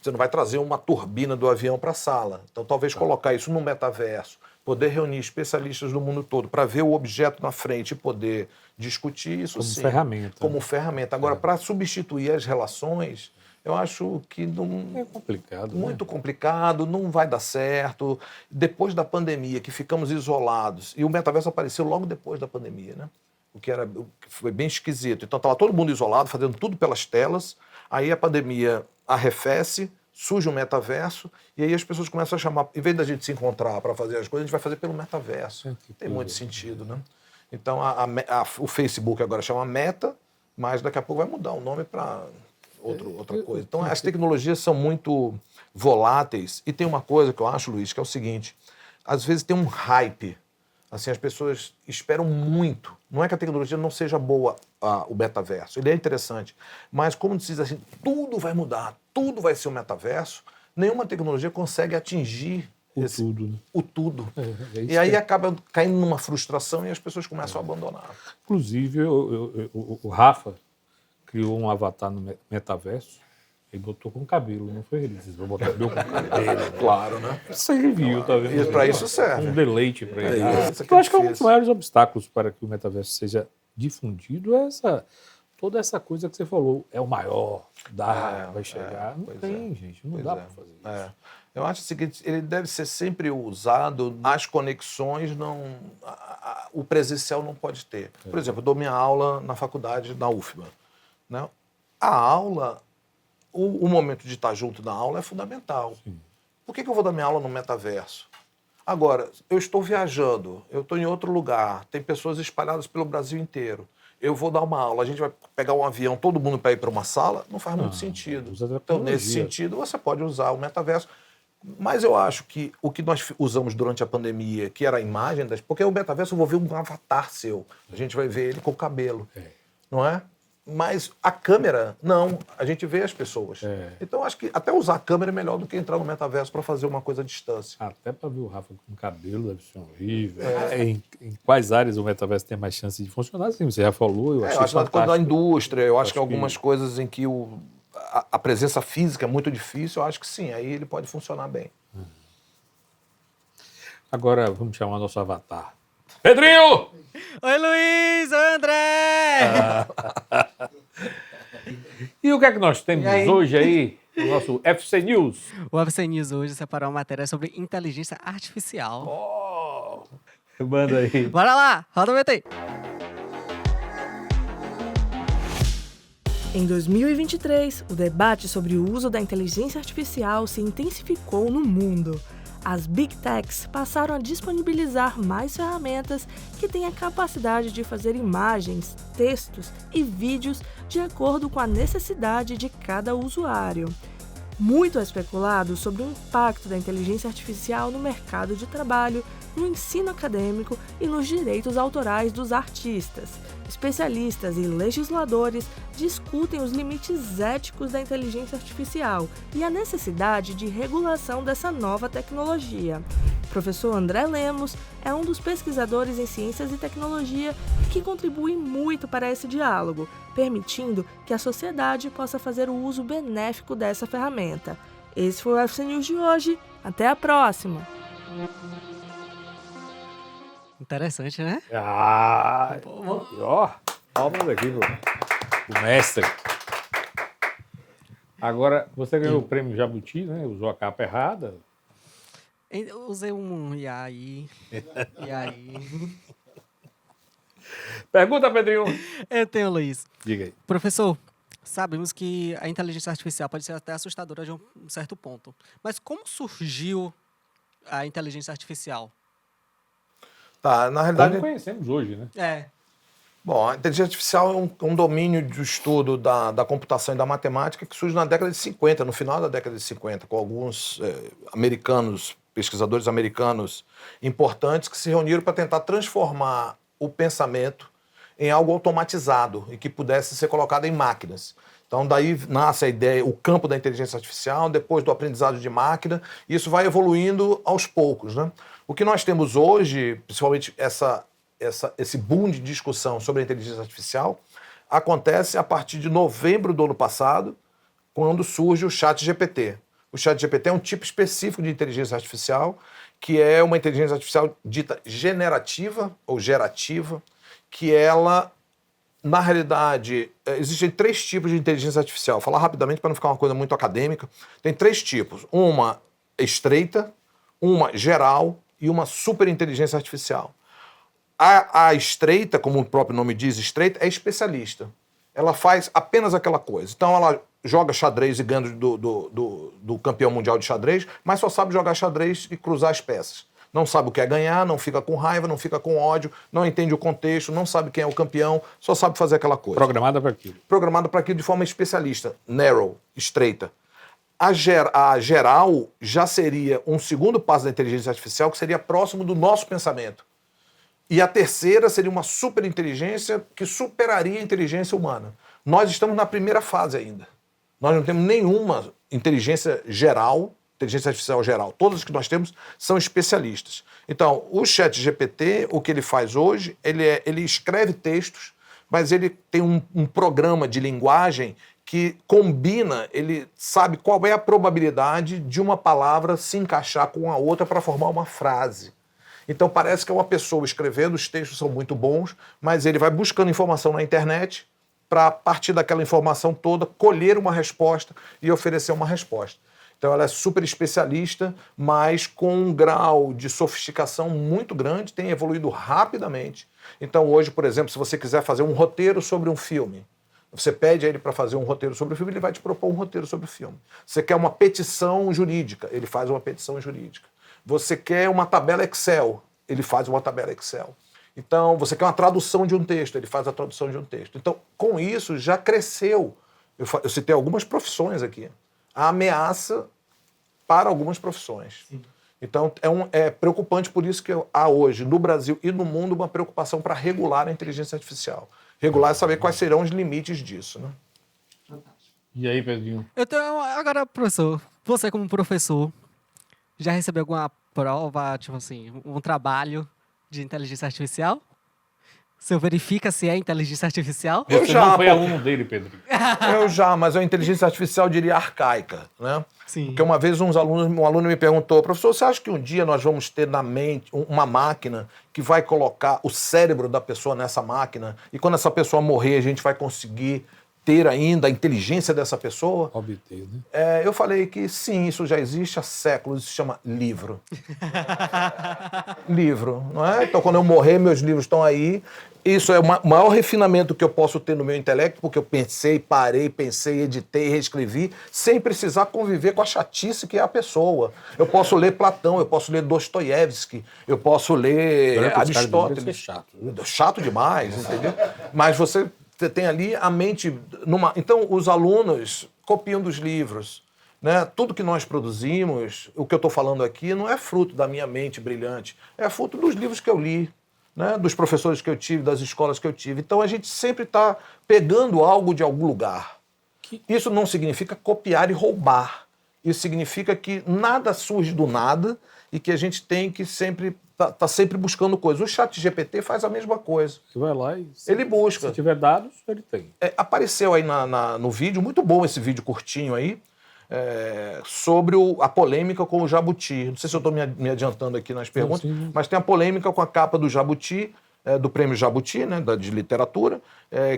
Você não vai trazer uma turbina do avião para a sala. Então, talvez colocar isso no metaverso, poder reunir especialistas do mundo todo para ver o objeto na frente e poder discutir isso
como
sim.
Ferramenta.
Como ferramenta. Agora, para substituir as relações, eu acho que não...
É complicado.
Muito complicado, não vai dar certo. Depois da pandemia, que ficamos isolados, e o metaverso apareceu logo depois da pandemia, né? O que foi bem esquisito. Então, estava todo mundo isolado, fazendo tudo pelas telas. Aí a pandemia arrefece, surge um metaverso, e aí as pessoas começam a chamar, em vez da gente se encontrar para fazer as coisas, a gente vai fazer pelo metaverso. Tem muito sentido, né? Então, o Facebook agora chama Meta, mas daqui a pouco vai mudar o nome para outra coisa. Então, as tecnologias são muito voláteis, e tem uma coisa que eu acho, Luiz, que é o seguinte, às vezes tem um hype, Assim, as pessoas esperam muito. Não é que a tecnologia não seja boa, o metaverso. Ele é interessante. Mas, como diz assim, tudo vai mudar, tudo vai ser o metaverso. Nenhuma tecnologia consegue atingir
tudo, né?
o tudo.
Isso
E aí acaba caindo numa frustração e as pessoas começam a abandonar.
Inclusive, o Rafa criou um avatar no metaverso e botou com cabelo, não foi ele? Vou botar meu com cabelo.
Claro, né?
Isso aí viu, tá vendo?
E para isso serve.
Um deleite para ele.
Isso que
Eu acho que é um dos
difícil.
maiores obstáculos para que o metaverso seja difundido toda essa coisa que você falou. É o maior, vai chegar. Não
pois
tem, gente. Não dá para fazer isso.
Eu acho o seguinte, ele deve ser sempre usado, as conexões, o presencial não pode ter. Por exemplo, eu dou minha aula na faculdade da UFBA. Né? A aula, o momento de estar junto na aula é fundamental.
Sim.
Por que eu vou dar minha aula no metaverso? Agora, eu estou viajando, eu estou em outro lugar, tem pessoas espalhadas pelo Brasil inteiro. Eu vou dar uma aula, a gente vai pegar um avião, todo mundo para ir para uma sala, não faz muito sentido. Então, nesse sentido, você pode usar o metaverso. Mas eu acho que o que nós usamos durante a pandemia, que era a imagem porque o metaverso eu vou ver um avatar seu. A gente vai ver ele com o cabelo. Não é? Mas a câmera, não. A gente vê as pessoas. Então, acho que até usar a câmera é melhor do que entrar no metaverso para fazer uma coisa à distância.
Até para ver o Rafa com cabelo deve ser horrível. Em quais áreas o metaverso tem mais chance de funcionar? Assim, você já falou, eu achei
acho que
fantástico.
na indústria, eu acho que algumas coisas em que a presença física é muito difícil, eu acho que sim, aí ele pode funcionar bem.
Agora vamos chamar nosso avatar. Pedrinho!
Oi, Luiz! Oi, André!
E o que é que nós temos hoje aí no nosso FC News?
O UFC News hoje separou uma matéria sobre inteligência artificial.
Manda aí.
Bora lá! Roda o VT!
Em 2023, o debate sobre o uso da inteligência artificial se intensificou no mundo. As Big Techs passaram a disponibilizar mais ferramentas que têm a capacidade de fazer imagens, textos e vídeos de acordo com a necessidade de cada usuário. Muito é especulado sobre o impacto da inteligência artificial no mercado de trabalho, no ensino acadêmico e nos direitos autorais dos artistas. Especialistas e legisladores discutem os limites éticos da inteligência artificial e a necessidade de regulação dessa nova tecnologia. O professor André Lemos é um dos pesquisadores em ciências e tecnologia que contribui muito para esse diálogo, permitindo que a sociedade possa fazer o uso benéfico dessa ferramenta. Esse foi o UFC News de hoje. Até a próxima!
Interessante, né?
Palmas aqui pro mestre. Agora, você ganhou o prêmio Jabuti, né? Usou a capa errada.
Eu usei um e aí.
Pergunta, Pedrinho.
Eu tenho, Luiz.
Diga aí.
Professor, sabemos que a inteligência artificial pode ser até assustadora de um certo ponto. Mas como surgiu a inteligência artificial?
Tá, na realidade...
Como conhecemos hoje, né?
Bom, a inteligência artificial é um domínio de estudo da computação e da matemática que surge na década de 50, no final da década de 50, com alguns pesquisadores americanos importantes que se reuniram para tentar transformar o pensamento em algo automatizado e que pudesse ser colocado em máquinas. Então, daí nasce a ideia, o campo da inteligência artificial, depois do aprendizado de máquina, e isso vai evoluindo aos poucos, né? O que nós temos hoje, principalmente esse boom de discussão sobre a inteligência artificial, acontece a partir de novembro do ano passado, quando surge o ChatGPT. O ChatGPT é um tipo específico de inteligência artificial, que é uma inteligência artificial dita generativa ou gerativa, que ela, na realidade, existem 3 tipos de inteligência artificial. Vou falar rapidamente para não ficar uma coisa muito acadêmica. Tem 3 tipos. Uma estreita, uma geral e uma superinteligência artificial. A estreita, como o próprio nome diz, estreita, é especialista. Ela faz apenas aquela coisa. Então ela joga xadrez e ganha do campeão mundial de xadrez, mas só sabe jogar xadrez e cruzar as peças. Não sabe o que é ganhar, não fica com raiva, não fica com ódio, não entende o contexto, não sabe quem é o campeão, só sabe fazer aquela coisa.
Programada para aquilo.
Programada para aquilo de forma especialista, narrow, estreita. A geral já seria um segundo passo da inteligência artificial, que seria próximo do nosso pensamento. E a terceira seria uma superinteligência que superaria a inteligência humana. Nós estamos na primeira fase ainda. Nós não temos nenhuma inteligência geral, inteligência artificial geral. Todas as que nós temos são especialistas. Então, o ChatGPT, o que ele faz hoje, ele escreve textos, mas ele tem um programa de linguagem que combina, ele sabe qual é a probabilidade de uma palavra se encaixar com a outra para formar uma frase. Então parece que é uma pessoa escrevendo, os textos são muito bons, mas ele vai buscando informação na internet para, a partir daquela informação toda, colher uma resposta e oferecer uma resposta. Então ela é super especialista, mas com um grau de sofisticação muito grande, tem evoluído rapidamente. Então hoje, por exemplo, se você quiser fazer um roteiro sobre um filme, você pede a ele para fazer um roteiro sobre o filme, ele vai te propor um roteiro sobre o filme. Você quer uma petição jurídica, ele faz uma petição jurídica. Você quer uma tabela Excel, ele faz uma tabela Excel. Então, você quer uma tradução de um texto, ele faz a tradução de um texto. Então, com isso, já cresceu. Eu citei algumas profissões aqui. A ameaça para algumas profissões. Sim. Então, é preocupante, por isso que há hoje, no Brasil e no mundo, uma preocupação para regular a inteligência artificial. Regular é saber quais serão os limites disso, né?
Fantástico. E aí, Pedrinho?
Agora, professor, você como professor, já recebeu alguma prova, tipo assim, um trabalho de inteligência artificial? Você verifica se é inteligência artificial?
Você não foi aluno dele, Pedrinho.
Eu já, mas é uma inteligência artificial, eu diria, arcaica, né?
Sim.
Porque uma vez um aluno me perguntou, professor, você acha que um dia nós vamos ter na mente uma máquina que vai colocar o cérebro da pessoa nessa máquina e quando essa pessoa morrer a gente vai conseguir ter ainda a inteligência dessa pessoa?
Obter, né?
Eu falei que sim, isso já existe há séculos, isso se chama livro. Livro, não é? Então, quando eu morrer, meus livros estão aí. Isso é o maior refinamento que eu posso ter no meu intelecto, porque eu pensei, editei, reescrevi, sem precisar conviver com a chatice que é a pessoa. Eu posso ler Platão, eu posso ler Dostoiévski, eu posso ler Aristóteles.
Chato,
chato demais, entendeu? Mas você tem ali a mente numa... Então, os alunos copiam dos livros, né? Tudo que nós produzimos, o que eu estou falando aqui, não é fruto da minha mente brilhante, é fruto dos livros que eu li, né? Dos professores que eu tive, das escolas que eu tive. Então, a gente sempre está pegando algo de algum lugar. Isso não significa copiar e roubar. Isso significa que nada surge do nada e que a gente tem que sempre... Tá sempre buscando coisas. O ChatGPT faz a mesma coisa.
Você vai lá e...
Ele busca.
Se tiver dados, ele tem.
Apareceu aí no vídeo, muito bom esse vídeo curtinho aí, sobre a polêmica com o Jabuti. Não sei se eu estou me adiantando aqui nas perguntas, sim. Mas tem a polêmica com a capa do Jabuti, do prêmio Jabuti, né, de literatura,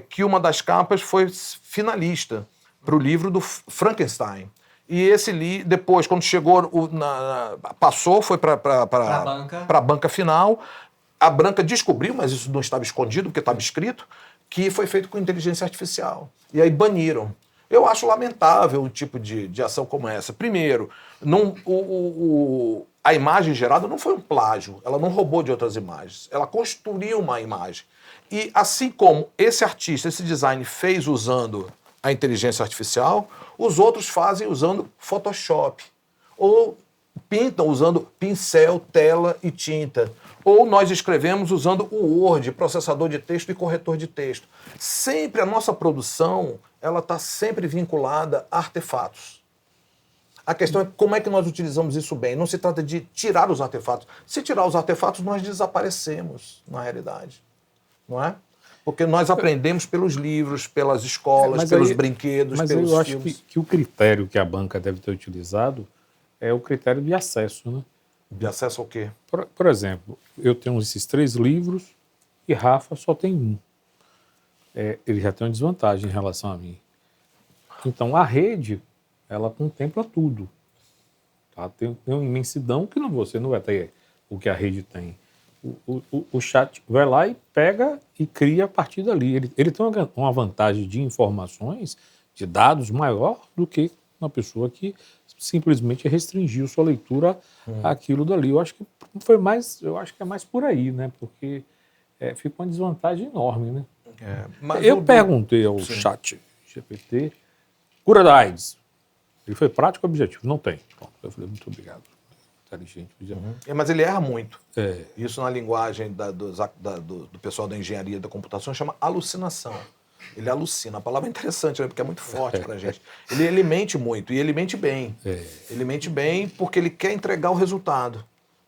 que uma das capas foi finalista para o livro do Frankenstein. E esse depois, quando chegou, passou, foi para a banca final. A banca descobriu, mas isso não estava escondido, porque estava escrito, que foi feito com inteligência artificial. E aí baniram. Eu acho lamentável um tipo de ação como essa. Primeiro, a imagem gerada não foi um plágio, ela não roubou de outras imagens, ela construiu uma imagem. E assim como esse artista, esse design fez usando a inteligência artificial, os outros fazem usando Photoshop, ou pintam usando pincel, tela e tinta, ou nós escrevemos usando o Word, processador de texto e corretor de texto. Sempre a nossa produção, ela está sempre vinculada a artefatos. A questão é como é que nós utilizamos isso bem. Não se trata de tirar os artefatos. Se tirar os artefatos, nós desaparecemos, na realidade. Não é? Porque nós aprendemos pelos livros, pelas escolas, pelos brinquedos, pelos filmes.
Mas eu acho que o critério que a banca deve ter utilizado é o critério de acesso, né?
De acesso ao quê?
Por exemplo, eu tenho esses 3 livros e Rafa só tem um. Ele já tem uma desvantagem em relação a mim. Então, a rede, ela contempla tudo. Tá? Tem uma imensidão que você não vai ter o que a rede tem. O chat vai lá e pega e cria a partir dali. Ele tem uma vantagem de informações, de dados maior do que uma pessoa que simplesmente restringiu sua leitura àquilo dali. Eu acho que é mais por aí, né? Porque fica uma desvantagem enorme, né? Eu perguntei ao chat GPT, cura da AIDS. Ele foi prático e objetivo. Não tem. Bom, eu falei, muito obrigado. inteligente.
Mas ele erra muito.
É.
Isso na linguagem do pessoal da engenharia da computação chama alucinação. Ele alucina. A palavra é interessante, né? Porque é muito forte pra gente. Ele mente muito, e ele mente bem. Ele mente bem porque ele quer entregar o resultado.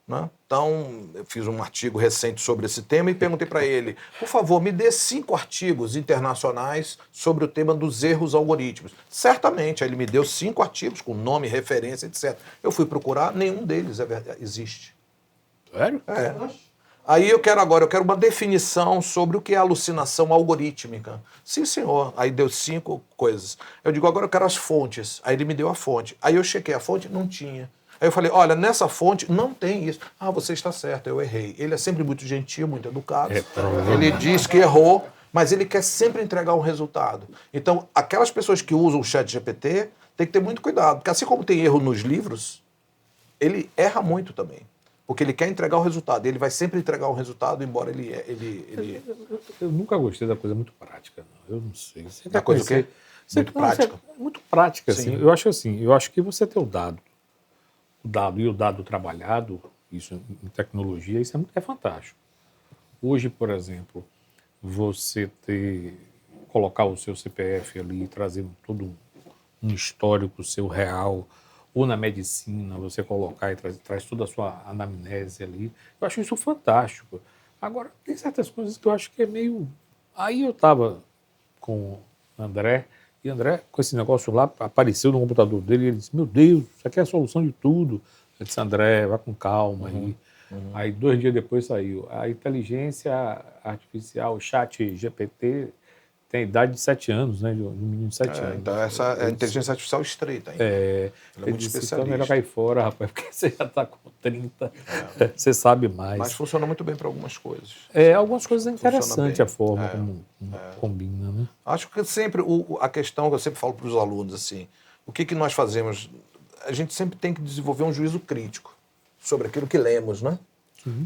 Né? Então, eu fiz um artigo recente sobre esse tema e perguntei para ele, por favor, me dê 5 artigos internacionais sobre o tema dos erros algorítmicos. Certamente, aí ele me deu 5 artigos com nome, referência, etc. Eu fui procurar, nenhum deles existe.
Sério?
É. Aí eu quero uma definição sobre o que é alucinação algorítmica. Sim, senhor. Aí deu 5 coisas. Eu digo, agora eu quero as fontes. Aí ele me deu a fonte. Aí eu chequei a fonte, não tinha. Aí eu falei, olha, nessa fonte não tem isso. Ah, você está certo, eu errei. Ele é sempre muito gentil, muito educado. Ele diz que errou, mas ele quer sempre entregar um resultado. Então, aquelas pessoas que usam o ChatGPT tem que ter muito cuidado. Porque assim como tem erro nos livros, ele erra muito também. Porque ele quer entregar o resultado. Ele vai sempre entregar o resultado, embora ele...
Eu nunca gostei da coisa muito prática, não. Eu não sei. Você
da coisa o quê? Muito prática?
Muito prática, assim. Eu acho que você ter o dado e o dado trabalhado, isso em tecnologia, isso é fantástico. Hoje, por exemplo, você colocar o seu CPF ali, trazer todo um histórico seu real, ou na medicina, você colocar e traz toda a sua anamnese ali, eu acho isso fantástico. Agora, tem certas coisas que eu acho que é meio... Aí eu estava com o André, e André, com esse negócio lá, apareceu no computador dele e ele disse, meu Deus, isso aqui é a solução de tudo. Eu disse, André, vai com calma aí. Aí 2 dias depois saiu. A inteligência artificial, o ChatGPT, tem idade de 7 anos, né? De um menino de 7 anos.
Então essa é a inteligência artificial estreita ainda.
Ela
é muito especialista. Então é
melhor cair fora, rapaz, porque você já está com 30, você sabe mais.
Mas funciona muito bem para algumas coisas.
Algumas coisas é interessante a forma como combina, né?
Acho que sempre, a questão que eu sempre falo para os alunos, assim, o que nós fazemos? A gente sempre tem que desenvolver um juízo crítico sobre aquilo que lemos, né?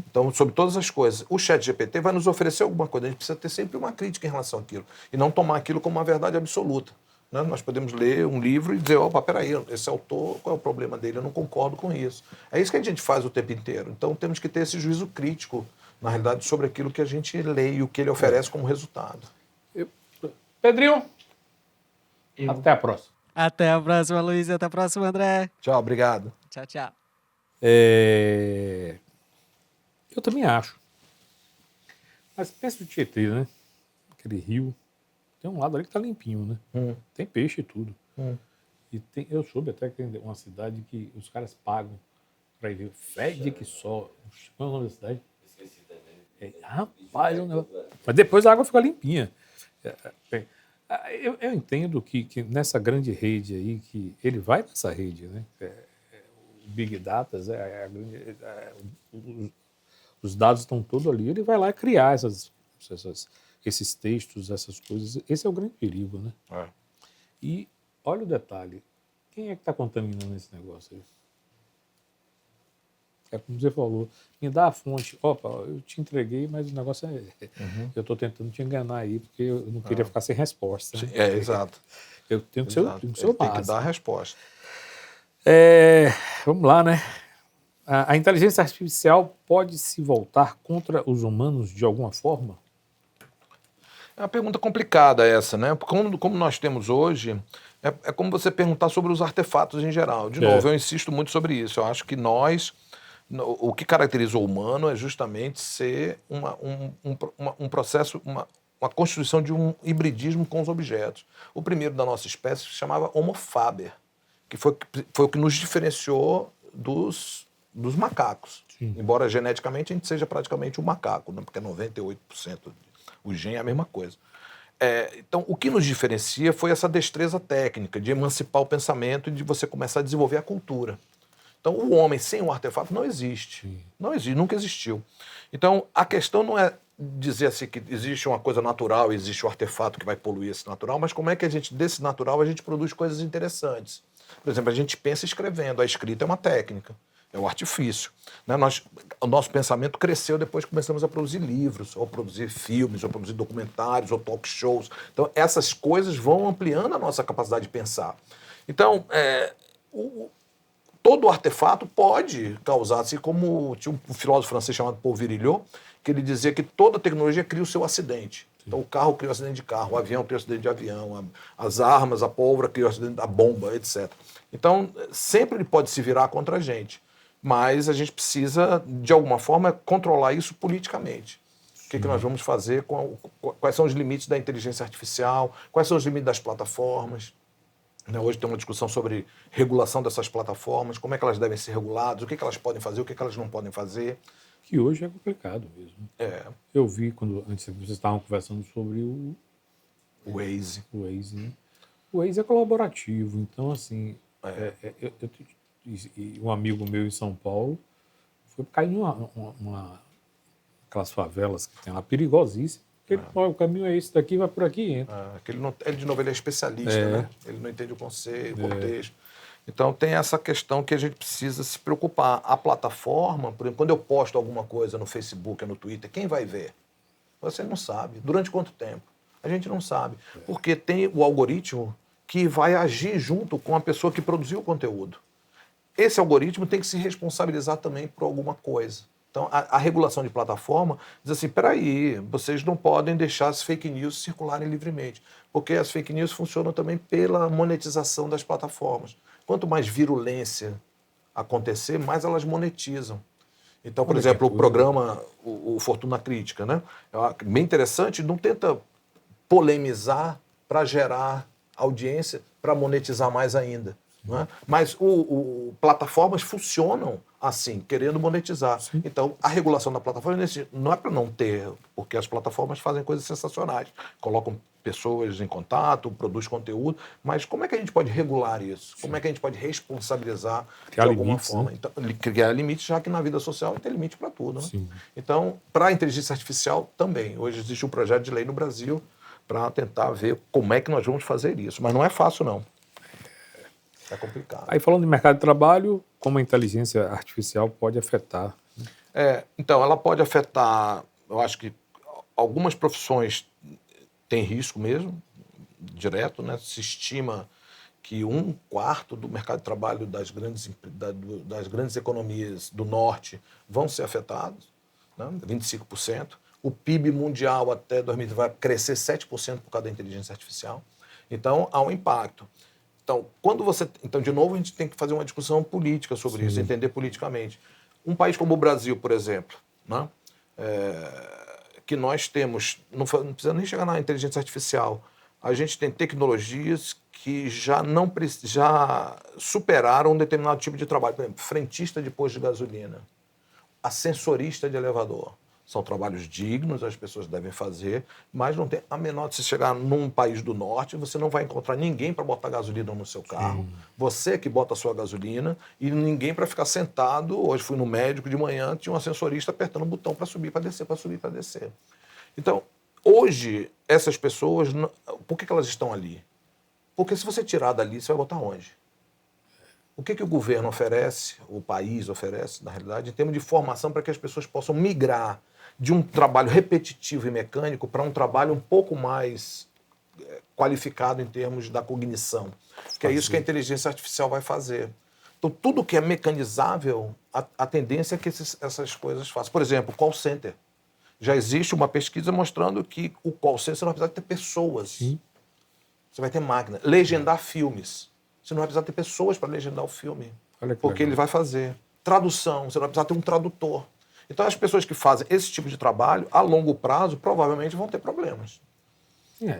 Então, sobre todas as coisas. O ChatGPT vai nos oferecer alguma coisa. A gente precisa ter sempre uma crítica em relação àquilo. E não tomar aquilo como uma verdade absoluta. Né? Nós podemos ler um livro e dizer, opa, peraí, esse autor, qual é o problema dele? Eu não concordo com isso. É isso que a gente faz o tempo inteiro. Então, temos que ter esse juízo crítico, na realidade, sobre aquilo que a gente lê e o que ele oferece como resultado.
Pedrinho, até a próxima.
Até a próxima, Luiz. Até a próxima, André.
Tchau, obrigado.
Tchau, tchau.
Eu também acho. Mas pensa no Tietê, né? Aquele rio. Tem um lado ali que tá limpinho, né? Tem peixe e tudo. E eu soube até que tem uma cidade que os caras pagam para ir ver. Fede que só. Qual é o nome da cidade? Esqueci também. Rapaz, é um negócio. Mas depois a água fica limpinha. Eu entendo que nessa grande rede aí, que ele vai nessa rede, né? O Big Data, os dados estão todos ali, ele vai lá criar esses textos, essas coisas. Esse é o grande perigo, né? E olha o detalhe, quem é que está contaminando esse negócio aí? É como você falou, me dá a fonte. Opa, eu te entreguei, mas o negócio eu estou tentando te enganar aí, porque eu não queria ficar sem resposta.
Sim,
né?
Exato.
Eu tenho que ser o máximo.
Tem que dar a resposta.
Vamos lá, né? A inteligência artificial pode se voltar contra os humanos de alguma forma?
É uma pergunta complicada essa, né? Como nós temos hoje, é como você perguntar sobre os artefatos em geral. De novo, eu insisto muito sobre isso. Eu acho que o que caracteriza o humano é justamente ser um processo, uma constituição de um hibridismo com os objetos. O primeiro da nossa espécie se chamava Homo faber, que foi o que nos diferenciou dos macacos. Sim. Embora geneticamente a gente seja praticamente um macaco, né? Porque 98% o gene é a mesma coisa. Então, o que nos diferencia foi essa destreza técnica de emancipar o pensamento e de você começar a desenvolver a cultura. Então, o homem sem um artefato não existe. Sim. Não existe, nunca existiu. Então, a questão não é dizer assim que existe uma coisa natural, existe o artefato que vai poluir esse natural, mas como é que desse natural, a gente produz coisas interessantes. Por exemplo, a gente pensa escrevendo. A escrita é uma técnica, é um artifício. Né? O nosso pensamento cresceu depois que começamos a produzir livros, ou produzir filmes, ou produzir documentários, ou talk shows. Então, essas coisas vão ampliando a nossa capacidade de pensar. Então, todo artefato pode causar, assim como tinha um filósofo francês chamado Paul Virilio, que ele dizia que toda tecnologia cria o seu acidente. Então, o carro cria o acidente de carro, o avião cria o acidente de avião, as armas, a pólvora cria o acidente da bomba, etc. Então, sempre ele pode se virar contra a gente, mas a gente precisa, de alguma forma, controlar isso politicamente. O que nós vamos fazer, quais são os limites da inteligência artificial, quais são os limites das plataformas. Hoje tem uma discussão sobre regulação dessas plataformas, como é que elas devem ser reguladas, o que elas podem fazer, o que elas não podem fazer.
Que hoje é complicado mesmo. Eu vi antes vocês estavam conversando sobre o
Waze.
Né? O Waze é colaborativo, então assim, um amigo meu em São Paulo foi cair aquelas favelas que tem lá, perigosíssimas. O caminho é esse daqui, vai por aqui e entra.
Ele, de novo, ele é especialista, né? Ele não entende o conceito, o contexto. Então, tem essa questão que a gente precisa se preocupar. A plataforma, por exemplo, quando eu posto alguma coisa no Facebook, no Twitter, quem vai ver? Você não sabe. Durante quanto tempo? A gente não sabe. Porque tem o algoritmo que vai agir junto com a pessoa que produziu o conteúdo. Esse algoritmo tem que se responsabilizar também por alguma coisa. Então, a regulação de plataforma diz assim, peraí, vocês não podem deixar as fake news circularem livremente, porque as fake news funcionam também pela monetização das plataformas. Quanto mais virulência acontecer, mais elas monetizam. Então, por exemplo, o programa, o Fortuna Crítica, né? É bem interessante, não tenta polemizar para gerar audiência, para monetizar mais ainda. Não é? Mas plataformas funcionam assim, querendo monetizar. Sim. Então, a regulação da plataforma não é para não ter, porque as plataformas fazem coisas sensacionais. Colocam pessoas em contato, produzem conteúdo, mas como é que a gente pode regular isso? Sim. Como é que a gente pode responsabilizar de alguma forma? Né? Então, criar limites, já que na vida social tem limite para tudo. Né? Então, para a inteligência artificial também. Hoje existe um projeto de lei no Brasil para tentar ver como é que nós vamos fazer isso. Mas não é fácil, não. É complicado.
Aí, falando de mercado de trabalho, como a inteligência artificial pode afetar?
Então, ela pode afetar, eu acho que algumas profissões têm risco mesmo, direto, né? Se estima que 1/4 do mercado de trabalho das grandes economias do norte vão ser afetados, né? 25%. O PIB mundial até 2020 vai crescer 7% por causa da inteligência artificial. Então, há um impacto. Então, de novo, a gente tem que fazer uma discussão política sobre isso, entender politicamente. Um país como o Brasil, por exemplo, né? Que nós temos, não precisa nem chegar na inteligência artificial, a gente tem tecnologias que já superaram um determinado tipo de trabalho. Por exemplo, frentista de posto de gasolina, ascensorista de elevador. São trabalhos dignos, as pessoas devem fazer, mas não tem a menor... Se chegar num país do norte, você não vai encontrar ninguém para botar gasolina no seu carro. Sim. Você que bota a sua gasolina e ninguém para ficar sentado. Hoje fui no médico de manhã, tinha um ascensorista apertando o botão para subir, para descer, para subir, para descer. Então, hoje, essas pessoas... Por que elas estão ali? Porque se você tirar dali, você vai botar onde? O que o governo oferece, o país oferece, na realidade, em termos de formação para que as pessoas possam migrar de um trabalho repetitivo e mecânico para um trabalho um pouco mais qualificado em termos da cognição. Que é isso que a inteligência artificial vai fazer. Então, tudo que é mecanizável, a tendência é que essas coisas façam. Por exemplo, call center. Já existe uma pesquisa mostrando que o call center você não vai precisar ter pessoas. Sim. Você vai ter máquina. Legendar filmes. Você não vai precisar ter pessoas para legendar o filme. Porque ele vai fazer. Tradução. Você não vai precisar ter um tradutor. Então, as pessoas que fazem esse tipo de trabalho, a longo prazo, provavelmente vão ter problemas.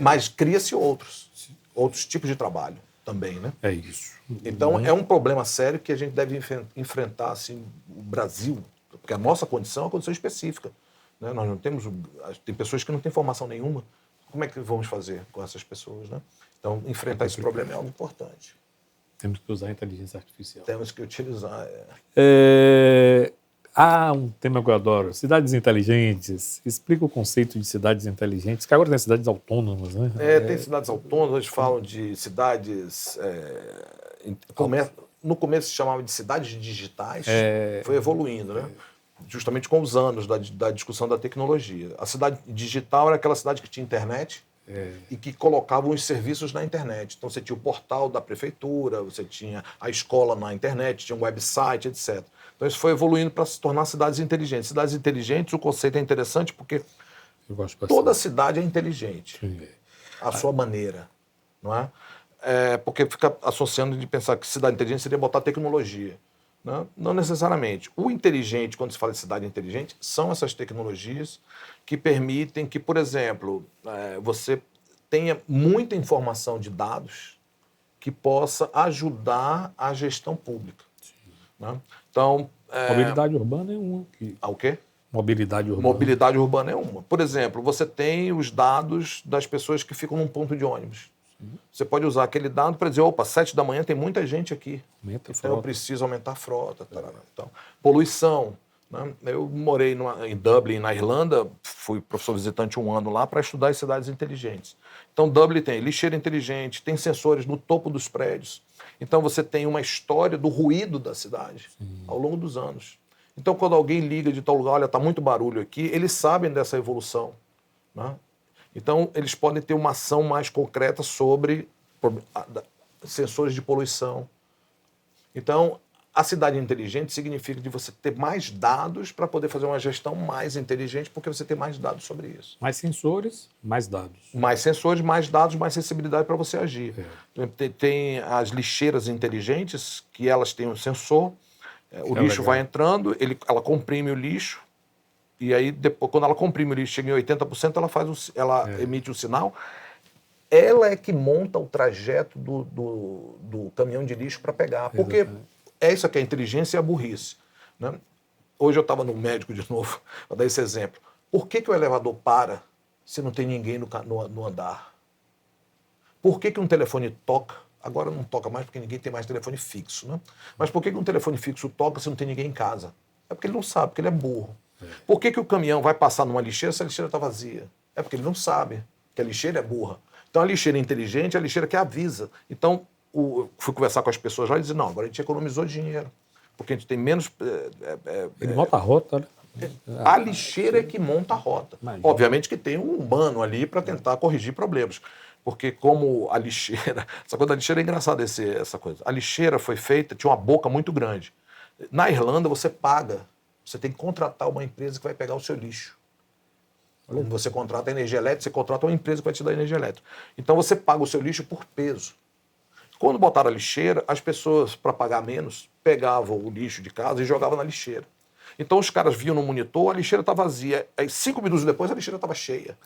Mas cria-se outros tipos de trabalho também, né?
É isso.
Então, é um problema sério que a gente deve enfrentar, assim, o Brasil, porque a nossa condição é uma condição específica. Né? Nós não temos... Tem pessoas que não têm formação nenhuma. Como é que vamos fazer com essas pessoas, né? Então, enfrentar esse problema é algo importante.
Temos que usar a inteligência artificial.
Temos que utilizar.
Um tema que eu adoro, cidades inteligentes. Explica o conceito de cidades inteligentes, que agora tem cidades autônomas, né?
Tem cidades autônomas, eles falam de cidades... no começo se chamava de cidades digitais, foi evoluindo, né? Justamente com os anos da discussão da tecnologia. A cidade digital era aquela cidade que tinha internet, e que colocavam os serviços na internet. Então você tinha o portal da prefeitura, você tinha a escola na internet, tinha um website, etc. Então isso foi evoluindo para se tornar cidades inteligentes. Cidades inteligentes, o conceito é interessante porque toda cidade é inteligente, à sua maneira, não é? Porque fica associando de pensar que cidade inteligente seria botar tecnologia. Não necessariamente. O inteligente, quando se fala de cidade inteligente, são essas tecnologias que permitem que, por exemplo, você tenha muita informação de dados que possa ajudar a gestão pública. Né? Então,
mobilidade urbana é uma.
O quê?
Mobilidade urbana.
Mobilidade urbana é uma. Por exemplo, você tem os dados das pessoas que ficam num ponto de ônibus. Você pode usar aquele dado para dizer, opa, 7 da manhã tem muita gente aqui. Então eu preciso aumentar a frota. Então, poluição. Né? Eu morei em Dublin, na Irlanda, fui professor visitante 1 ano lá para estudar as cidades inteligentes. Então Dublin tem lixeira inteligente, tem sensores no topo dos prédios. Então você tem uma história do ruído da cidade ao longo dos anos. Então quando alguém liga de tal lugar, olha, está muito barulho aqui, eles sabem dessa evolução. Né? Então, eles podem ter uma ação mais concreta sobre sensores de poluição. Então, a cidade inteligente significa de você ter mais dados para poder fazer uma gestão mais inteligente, porque você tem mais dados sobre isso.
Mais sensores, mais dados.
Mais sensores, mais dados, mais sensibilidade para você agir. Tem as lixeiras inteligentes, que elas têm um sensor, o lixo vai entrando, ela comprime o lixo, e aí, depois, quando ela comprime o lixo, chega em 80%, ela emite um sinal. Ela é que monta o trajeto do caminhão de lixo para pegar. Porque é isso que é a inteligência e a burrice. Né? Hoje eu estava no médico de novo, para dar esse exemplo. Por que o elevador para se não tem ninguém no andar? Por que um telefone toca? Agora não toca mais porque ninguém tem mais telefone fixo. Né? Mas por que um telefone fixo toca se não tem ninguém em casa? É porque ele não sabe, porque ele é burro. Por que o caminhão vai passar numa lixeira se a lixeira está vazia? É porque ele não sabe que a lixeira é burra. Então a lixeira inteligente é a lixeira que avisa. Então fui conversar com as pessoas lá e dizer, não, agora a gente economizou dinheiro, porque a gente tem menos...
Ele monta a rota, né?
A lixeira é que monta a rota. Imagina. Obviamente que tem um humano ali para tentar corrigir problemas. Porque como a lixeira... Essa coisa da lixeira é engraçada, essa coisa. A lixeira foi feita, tinha uma boca muito grande. Na Irlanda você paga. Você tem que contratar uma empresa que vai pegar o seu lixo. Quando você contrata energia elétrica, você contrata uma empresa que vai te dar energia elétrica. Então você paga o seu lixo por peso. Quando botaram a lixeira, as pessoas, para pagar menos, pegavam o lixo de casa e jogavam na lixeira. Então os caras viam no monitor, a lixeira está vazia. Aí 5 minutos depois a lixeira estava cheia.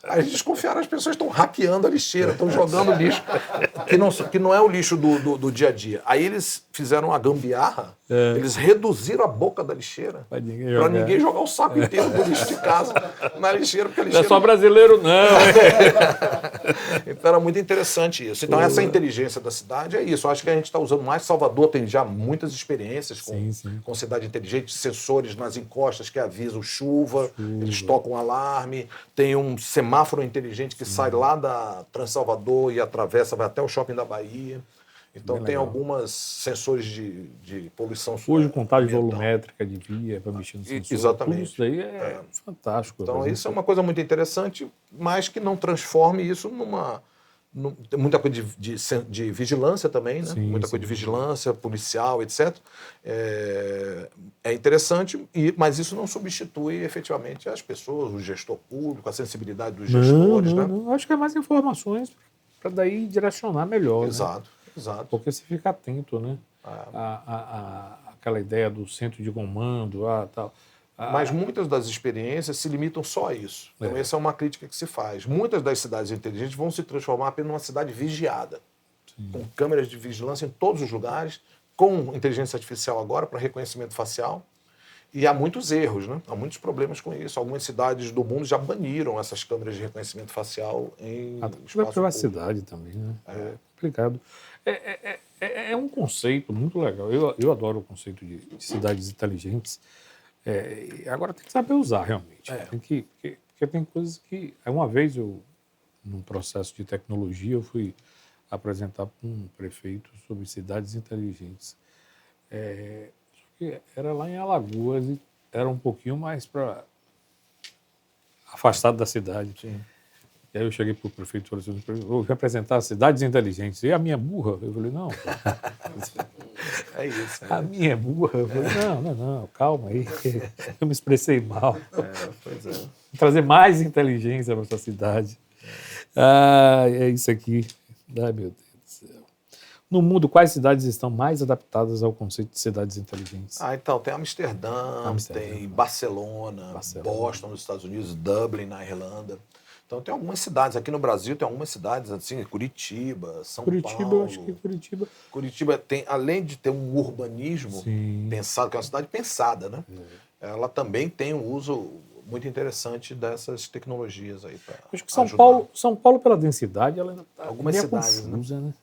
Aí eles desconfiaram, as pessoas estão hackeando a lixeira, estão jogando lixo, que não é o lixo do dia a dia. Aí eles fizeram uma gambiarra, eles reduziram a boca da lixeira para ninguém jogar o saco inteiro do lixo de casa na lixeira. Porque a lixeira...
Não é só brasileiro, não.
Então era muito interessante isso. Então essa inteligência da cidade é isso. Eu acho que a gente está usando mais. Salvador tem já muitas experiências com cidade inteligente, sensores nas encostas que avisam chuva, eles tocam alarme, tem um semáforo inteligente que sai lá da Transalvador e atravessa, vai até o shopping da Bahia. Então tem alguns sensores de poluição.
Hoje contagem volumétrica de via para mexer no sensor.
Exatamente.
Tudo isso daí é fantástico.
Então isso é uma coisa muito interessante, mas que não transforme isso muita coisa de vigilância também, né? Muita coisa de vigilância policial, etc. É interessante, mas isso não substitui efetivamente as pessoas, o gestor público, a sensibilidade dos gestores.
Não. Acho que é mais informações para daí direcionar melhor.
Exato.
Porque você fica atento, né? Aquela ideia do centro de comando, tal.
Mas muitas das experiências se limitam só a isso. Então essa é uma crítica que se faz. Muitas das cidades inteligentes vão se transformar apenas numa cidade vigiada, com câmeras de vigilância em todos os lugares, com inteligência artificial agora para reconhecimento facial. E há muitos erros, né? Há muitos problemas com isso. Algumas cidades do mundo já baniram essas câmeras de reconhecimento facial em espaço
privacidade público. Também, né? É complicado. É um conceito muito legal. Eu adoro o conceito de cidades inteligentes. Agora tem que saber usar, realmente. Porque tem coisas que... Uma vez, num processo de tecnologia, eu fui apresentar para um prefeito sobre cidades inteligentes. Era lá em Alagoas e era um pouquinho mais afastado da cidade. E aí eu cheguei para o prefeito e falei assim, vou representar as cidades inteligentes. E a minha burra? Eu falei, não.
É isso.
A minha é burra? Eu falei, não, calma aí. Eu me expressei mal.
Pois é.
Trazer mais inteligência para essa cidade. Ah, é isso aqui. Ai, meu Deus do céu. No mundo, quais cidades estão mais adaptadas ao conceito de cidades inteligentes?
Então, tem Amsterdã, tem Barcelona, Boston, nos Estados Unidos, Dublin, na Irlanda. Então, tem algumas cidades. Aqui no Brasil, tem algumas cidades, assim, Curitiba, São Paulo.
Eu acho que Curitiba.
Curitiba tem, além de ter um urbanismo pensado, que é uma cidade pensada, né? Ela também tem um uso muito interessante dessas tecnologias aí para
acho que São Paulo, pela densidade, ela ainda está
algumas cidades,
confusa, né?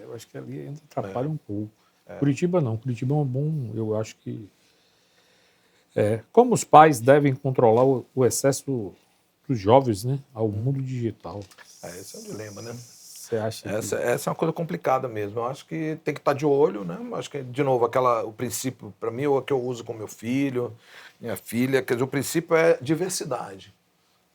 Eu acho que ali ainda atrapalha um pouco. Curitiba não. Curitiba é um bom... Eu acho que... Como os pais devem controlar o excesso dos jovens, né, ao mundo digital?
Esse é o dilema, né?
Você acha
essa é uma coisa complicada mesmo. Eu acho que tem que estar de olho, né? Eu acho que, de novo, o princípio, para mim, o que eu uso com meu filho, minha filha, quer dizer, o princípio é diversidade.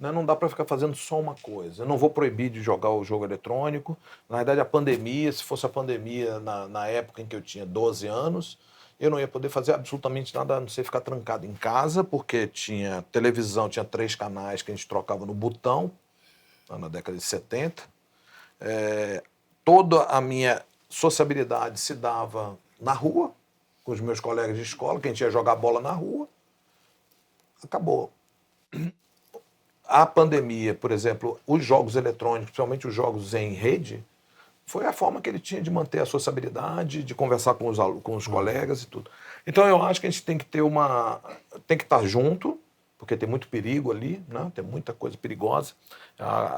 Né? Não dá para ficar fazendo só uma coisa. Eu não vou proibir de jogar o jogo eletrônico. Na verdade, a pandemia, se fosse a pandemia na época em que eu tinha 12 anos, eu não ia poder fazer absolutamente nada a não ser ficar trancado em casa, porque tinha televisão, tinha 3 canais que a gente trocava no botão, na década de 70. Toda a minha sociabilidade se dava na rua, com os meus colegas de escola, que a gente ia jogar bola na rua. Acabou. A pandemia, por exemplo, os jogos eletrônicos, principalmente os jogos em rede, foi a forma que ele tinha de manter a sociabilidade, de conversar com os colegas e tudo. Então eu acho que a gente tem que tem que estar junto, porque tem muito perigo ali, né? Tem muita coisa perigosa.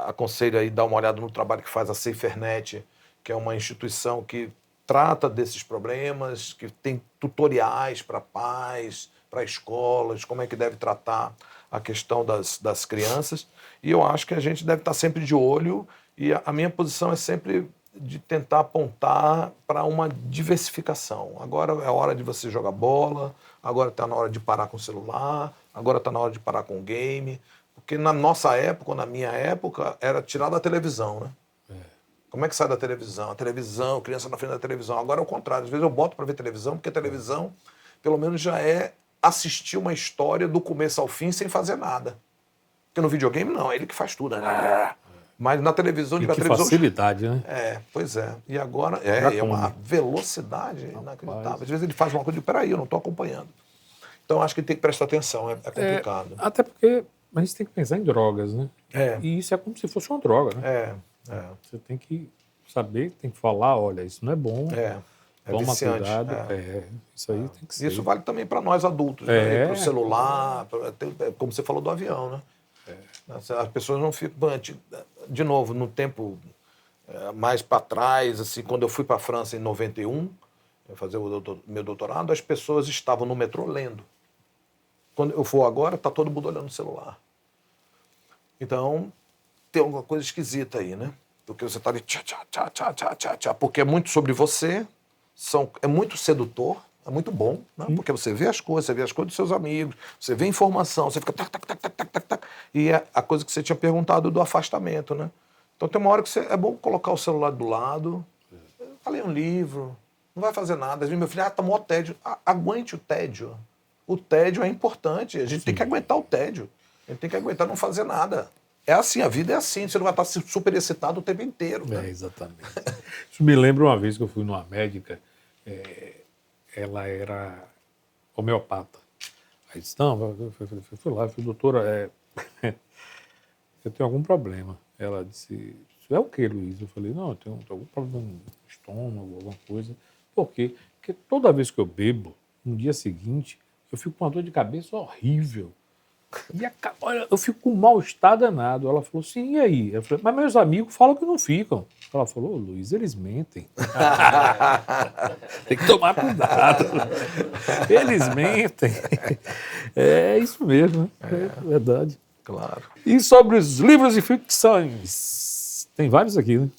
Aconselho aí dar uma olhada no trabalho que faz a SaferNet, que é uma instituição que trata desses problemas, que tem tutoriais para pais, para escolas, como é que deve tratar a questão das crianças. E eu acho que a gente deve estar sempre de olho, e a minha posição é sempre de tentar apontar para uma diversificação. Agora é hora de você jogar bola, agora está na hora de parar com o celular, agora está na hora de parar com o game, porque na nossa época, ou na minha época, era tirar da televisão, né? Como é que sai da televisão? A televisão, criança na frente da televisão. Agora é o contrário. Às vezes eu boto para ver televisão, porque a televisão, pelo menos, já é assistir uma história do começo ao fim sem fazer nada. Porque no videogame, não. É ele que faz tudo. Né? Mas na televisão...
E que facilidade, né?
Pois é. E agora é uma velocidade inacreditável. Às vezes ele faz uma coisa e diz, peraí, eu não estou acompanhando. Então acho que tem que prestar atenção, é complicado.
Até porque a gente tem que pensar em drogas, né? E isso é como se fosse uma droga, né? Você tem que saber, tem que falar, olha, isso não é bom. Toma
viciante,
cuidado. Isso aí tem que ser.
Isso vale também para nós adultos, né? Para o celular, como você falou do avião, né? As pessoas não ficam... De novo, no tempo mais para trás, assim, quando eu fui para a França em 91, fazer o meu doutorado, as pessoas estavam no metrô lendo. Quando eu for agora, está todo mundo olhando o celular. Então, tem alguma coisa esquisita aí, né? Porque você está ali, porque é muito sobre você, é muito sedutor, é muito bom, né? Porque você vê as coisas dos seus amigos, você vê informação, você fica tac. E é a coisa que você tinha perguntado do afastamento, né? Então tem uma hora que é bom colocar o celular do lado, ler um livro, não vai fazer nada. Às vezes meu filho, tá mó tédio. Aguente o tédio. O tédio é importante, a gente tem que aguentar o tédio. A gente tem que aguentar não fazer nada. É assim, a vida é assim, você não vai estar super excitado o tempo inteiro. Né?
Exatamente. Isso me lembra uma vez que eu fui numa médica, ela era homeopata. Aí disse, não, eu fui lá, fui, doutora, eu tenho algum problema. Ela disse, isso é o que, Luiz? Eu falei, não, eu tenho algum problema no estômago, alguma coisa. Por quê? Porque toda vez que eu bebo, no dia seguinte, eu fico com uma dor de cabeça horrível. E olha, eu fico com um mal-estar danado. Ela falou assim, e aí? Eu falei, mas meus amigos falam que não ficam. Ela falou, Luiz, eles mentem. Tem que tomar cuidado. Eles mentem. É isso mesmo, é verdade.
Claro.
E sobre os livros e ficções? Tem vários aqui, né?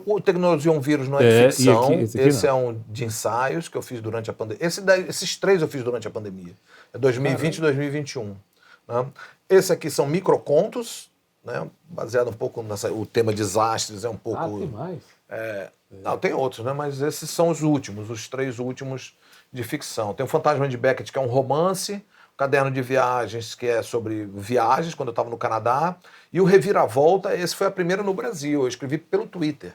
O Tecnologia é um Vírus não é de ficção. Esse
não.
é um de ensaios que eu fiz durante a pandemia. Esses 3 eu fiz durante a pandemia. É 2020 e 2021. Né? Esse aqui são microcontos, né? Baseado um pouco o tema desastres, é um pouco...
tem mais?
Não, tem outros, né? Mas esses são os últimos, os 3 últimos de ficção. Tem o Fantasma de Beckett, que é um romance, o Caderno de Viagens, que é sobre viagens, quando eu estava no Canadá, e o Reviravolta, esse foi a primeira no Brasil, eu escrevi pelo Twitter.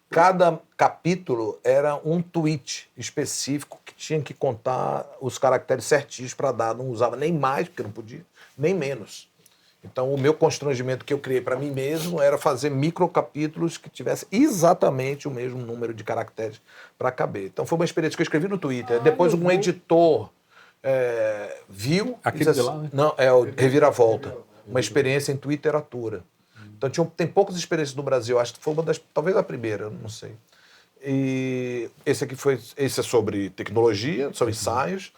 Cada capítulo era um tweet específico que tinha que contar os caracteres certinhos para dar, não usava nem mais, porque não podia, nem menos. Então, o meu constrangimento que eu criei para mim mesmo era fazer microcapítulos que tivessem exatamente o mesmo número de caracteres para caber. Então, foi uma experiência que eu escrevi no Twitter. Depois, um editor viu...
Aquele de lá, né?
Não, é o Reviravolta. Uma experiência em Twitteratura. Então, tem poucas experiências no Brasil. Acho que foi uma das... Talvez a primeira, não sei. E esse é sobre tecnologia, sobre ensaios.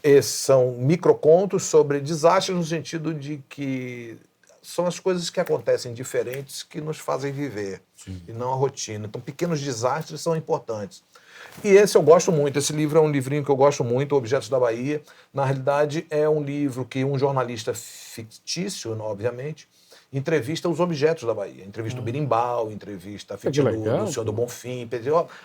Esses são microcontos sobre desastres no sentido de que são as coisas que acontecem diferentes que nos fazem viver. Sim. E não a rotina. Então, pequenos desastres são importantes. E esse eu gosto muito. Esse livro é um livrinho que eu gosto muito, Objetos da Bahia. Na realidade, é um livro que um jornalista fictício, obviamente, entrevista os objetos da Bahia. Entrevista o berimbau, entrevista a fitinha do Senhor do Bonfim.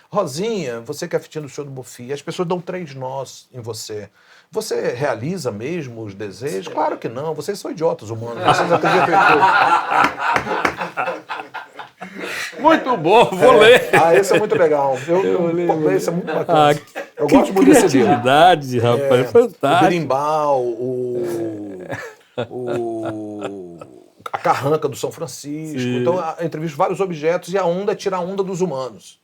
Rosinha, você que é a fitinha do Senhor do Bonfim. As pessoas dão 3 nós em você. Você realiza mesmo os desejos? Claro que não. Vocês são idiotas humanos. Vocês acreditam em tudo.
Muito bom, vou ler.
Esse é muito legal. Esse é muito bacana. Eu gosto muito desse livro.
Criatividade, rapaz, é fantástico.
O berimbau, a carranca do São Francisco. Sim. Então, entrevisto vários objetos e a onda tira a onda dos humanos.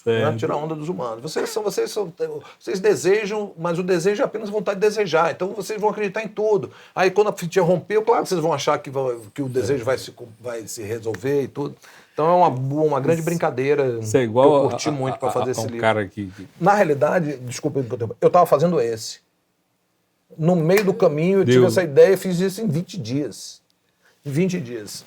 Né? Tira a onda dos humanos. Vocês desejam, mas o desejo é apenas vontade de desejar. Então, vocês vão acreditar em tudo. Aí, quando a fitinha rompeu, claro que vocês vão achar que o desejo vai se resolver e tudo. Então, é uma grande brincadeira
que eu
curti muito para fazer esse livro.
Cara que...
Na realidade, desculpa, eu estava fazendo esse. No meio do caminho, eu tive essa ideia e fiz isso em 20 dias. 20 dias.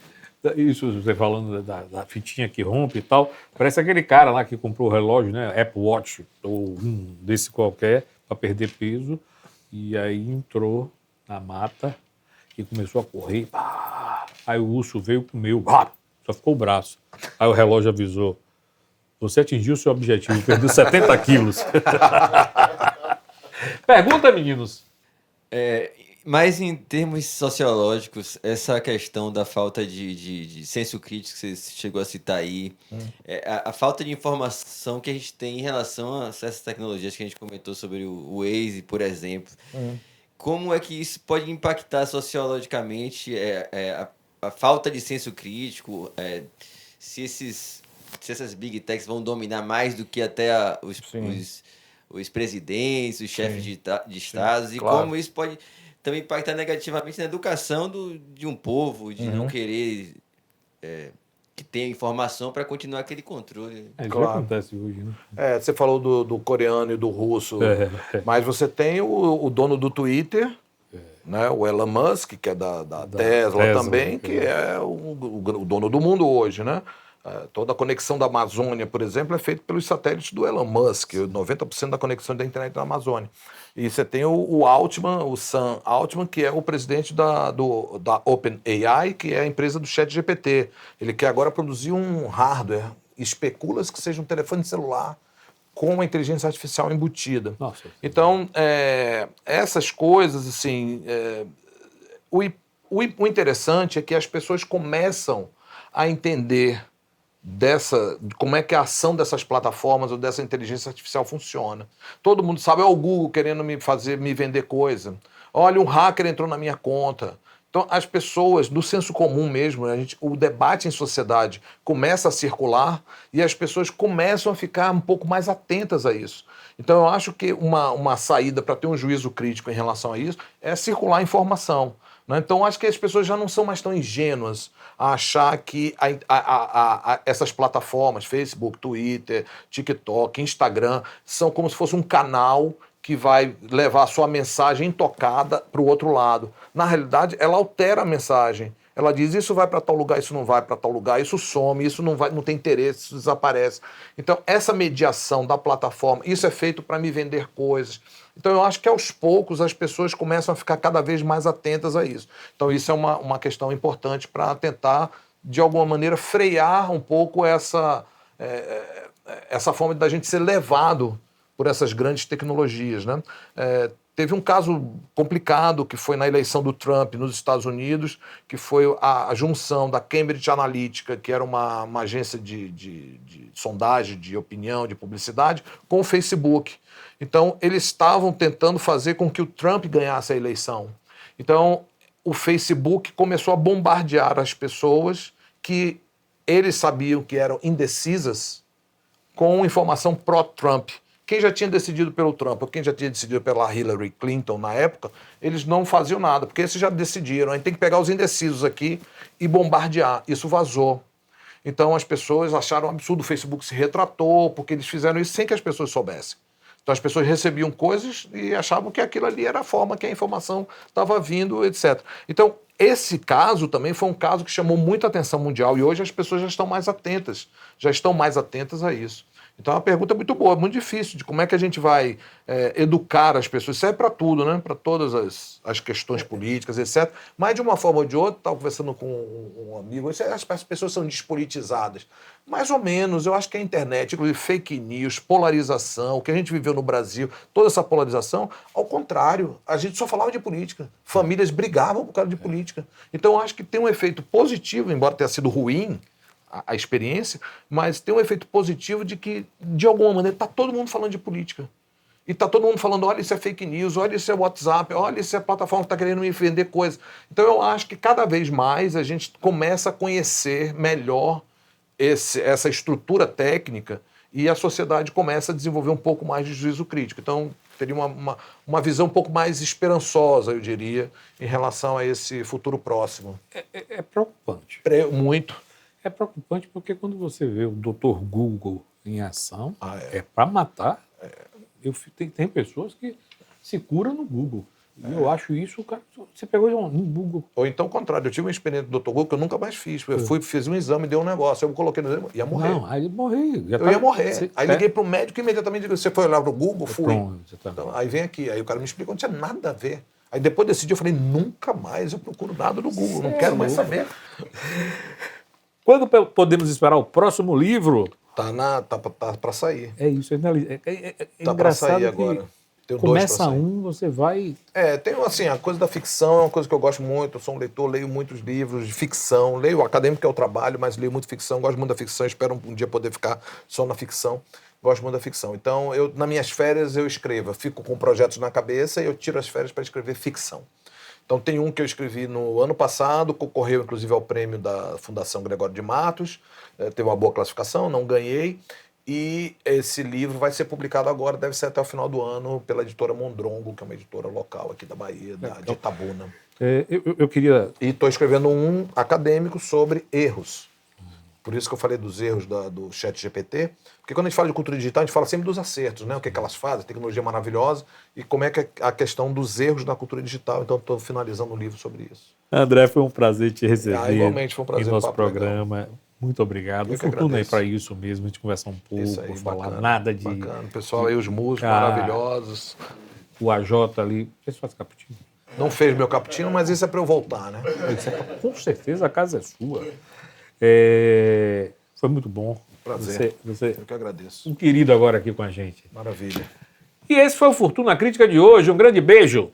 Isso, você falando da fitinha que rompe e tal, parece aquele cara lá que comprou o relógio, né, Apple Watch, ou um desse qualquer, para perder peso, e aí entrou na mata e começou a correr. Aí o urso veio e comeu, só ficou o braço. Aí o relógio avisou, você atingiu o seu objetivo, perdeu 70 quilos. Pergunta, meninos.
Mas em termos sociológicos, essa questão da falta de senso crítico que você chegou a citar aí, a falta de informação que a gente tem em relação a essas tecnologias que a gente comentou sobre o Waze, por exemplo, como é que isso pode impactar sociologicamente a falta de senso crítico, se essas big techs vão dominar mais do que até os presidentes, os chefes de estados, e como isso pode também impactar negativamente na educação de um povo, de não querer que tenha informação para continuar aquele controle.
Isso acontece hoje, né?
Você falou do coreano e do russo, mas você tem o dono do Twitter, né, o Elon Musk, que é da Tesla também, que é o dono do mundo hoje, né? Toda a conexão da Amazônia, por exemplo, é feita pelos satélites do Elon Musk, 90% da conexão da internet da Amazônia. E você tem o Altman, o Sam Altman, que é o presidente da OpenAI, que é a empresa do ChatGPT. Ele quer agora produzir um hardware, especula-se que seja um telefone celular com uma inteligência artificial embutida.
Nossa.
Então, essas coisas, assim, o interessante é que as pessoas começam a entender como é que a ação dessas plataformas ou dessa inteligência artificial funciona. Todo mundo sabe, o Google querendo me vender coisa. Olha, um hacker entrou na minha conta. Então, as pessoas, do senso comum mesmo, o debate em sociedade começa a circular e as pessoas começam a ficar um pouco mais atentas a isso. Então, eu acho que uma saída para ter um juízo crítico em relação a isso é circular informação. Então, acho que as pessoas já não são mais tão ingênuas a achar que essas plataformas, Facebook, Twitter, TikTok, Instagram, são como se fosse um canal que vai levar a sua mensagem intocada para o outro lado. Na realidade, ela altera a mensagem. Ela diz, isso vai para tal lugar, isso não vai para tal lugar, isso some, isso não tem interesse, isso desaparece. Então, essa mediação da plataforma, isso é feito para me vender coisas. Então, eu acho que aos poucos as pessoas começam a ficar cada vez mais atentas a isso. Então, isso é uma questão importante para tentar, de alguma maneira, frear um pouco essa forma da gente ser levado por essas grandes tecnologias, né? Teve um caso complicado que foi na eleição do Trump nos Estados Unidos, que foi a junção da Cambridge Analytica, que era uma agência de sondagem, de opinião, de publicidade, com o Facebook. Então, eles estavam tentando fazer com que o Trump ganhasse a eleição. Então, o Facebook começou a bombardear as pessoas que eles sabiam que eram indecisas com informação pró-Trump. Quem já tinha decidido pelo Trump ou quem já tinha decidido pela Hillary Clinton na época, eles não faziam nada, porque esses já decidiram. A gente tem que pegar os indecisos aqui e bombardear. Isso vazou. Então as pessoas acharam um absurdo, o Facebook se retratou, porque eles fizeram isso sem que as pessoas soubessem. Então as pessoas recebiam coisas e achavam que aquilo ali era a forma que a informação estava vindo, etc. Então esse caso também foi um caso que chamou muita atenção mundial e hoje as pessoas já estão mais atentas a isso. Então, é uma pergunta muito boa, muito difícil, de como é que a gente vai educar as pessoas. Isso serve para tudo, né? Para todas as questões políticas, etc. Mas, de uma forma ou de outra, estava conversando com um amigo, as pessoas são despolitizadas. Mais ou menos, eu acho que a internet, inclusive fake news, polarização, o que a gente viveu no Brasil, toda essa polarização, ao contrário, a gente só falava de política. Famílias brigavam por causa de política. Então, eu acho que tem um efeito positivo, embora tenha sido ruim, a experiência, mas tem um efeito positivo de que, de alguma maneira, está todo mundo falando de política. E está todo mundo falando, olha, isso é fake news, olha, isso é WhatsApp, olha, isso é a plataforma que está querendo me vender coisas. Então, eu acho que cada vez mais a gente começa a conhecer melhor essa estrutura técnica e a sociedade começa a desenvolver um pouco mais de juízo crítico. Então, teria uma visão um pouco mais esperançosa, eu diria, em relação a esse futuro próximo.
É preocupante.
Muito.
É preocupante porque quando você vê o Dr. Google em ação, é para matar. Tem pessoas que se curam no Google. E eu acho isso, cara, você pegou no Google.
Ou então o contrário, eu tive uma experiência do Dr. Google que eu nunca mais fiz. Eu fiz um exame e deu um negócio. Eu coloquei no exame, ia morrer.
Não, aí morri.
Eu ia morrer. Aí liguei para o médico e imediatamente disse, você foi olhar para o Google? Fui.
Pronto,
então, aí vem aqui. Aí o cara me explicou, não tinha nada a ver. Aí depois desse dia eu falei, nunca mais eu procuro nada no Google, não quero mais saber.
Quando podemos esperar o próximo livro?
Tá para sair.
É isso,
tá para sair agora.
Começa você vai...
Tem assim, a coisa da ficção é uma coisa que eu gosto muito, eu sou um leitor, leio muitos livros de ficção, leio acadêmico que é o trabalho, mas leio muito ficção, gosto muito da ficção, espero um dia poder ficar só na ficção, gosto muito da ficção. Então, nas minhas férias eu escrevo, fico com projetos na cabeça e eu tiro as férias para escrever ficção. Então, tem um que eu escrevi no ano passado, concorreu inclusive ao prêmio da Fundação Gregório de Matos, teve uma boa classificação, não ganhei, e esse livro vai ser publicado agora, deve ser até o final do ano, pela editora Mondrongo, que é uma editora local aqui da Bahia, de Itabuna.
Eu queria...
E estou escrevendo um acadêmico sobre erros. Por isso que eu falei dos erros do ChatGPT, porque quando a gente fala de cultura digital, a gente fala sempre dos acertos, né? O que elas fazem, a tecnologia maravilhosa, e como é que é a questão dos erros na cultura digital. Então, estou finalizando um livro sobre isso.
André, foi um prazer te receber.
Igualmente, foi um prazer.
Em nosso programa. Legal. Muito obrigado. Fortuna aí para isso mesmo, a gente conversar um pouco,
aí,
falar
bacana,
nada de...
Bacana. O pessoal aí, os músicos maravilhosos.
O AJ ali, você faz cappuccino?
Não fez meu cappuccino, mas isso é para eu voltar, né?
Com certeza a casa é sua. Foi muito bom.
Prazer.
Você
eu que agradeço.
Um querido agora aqui com a gente.
Maravilha.
E esse foi o Fortuna Crítica de hoje. Um grande beijo.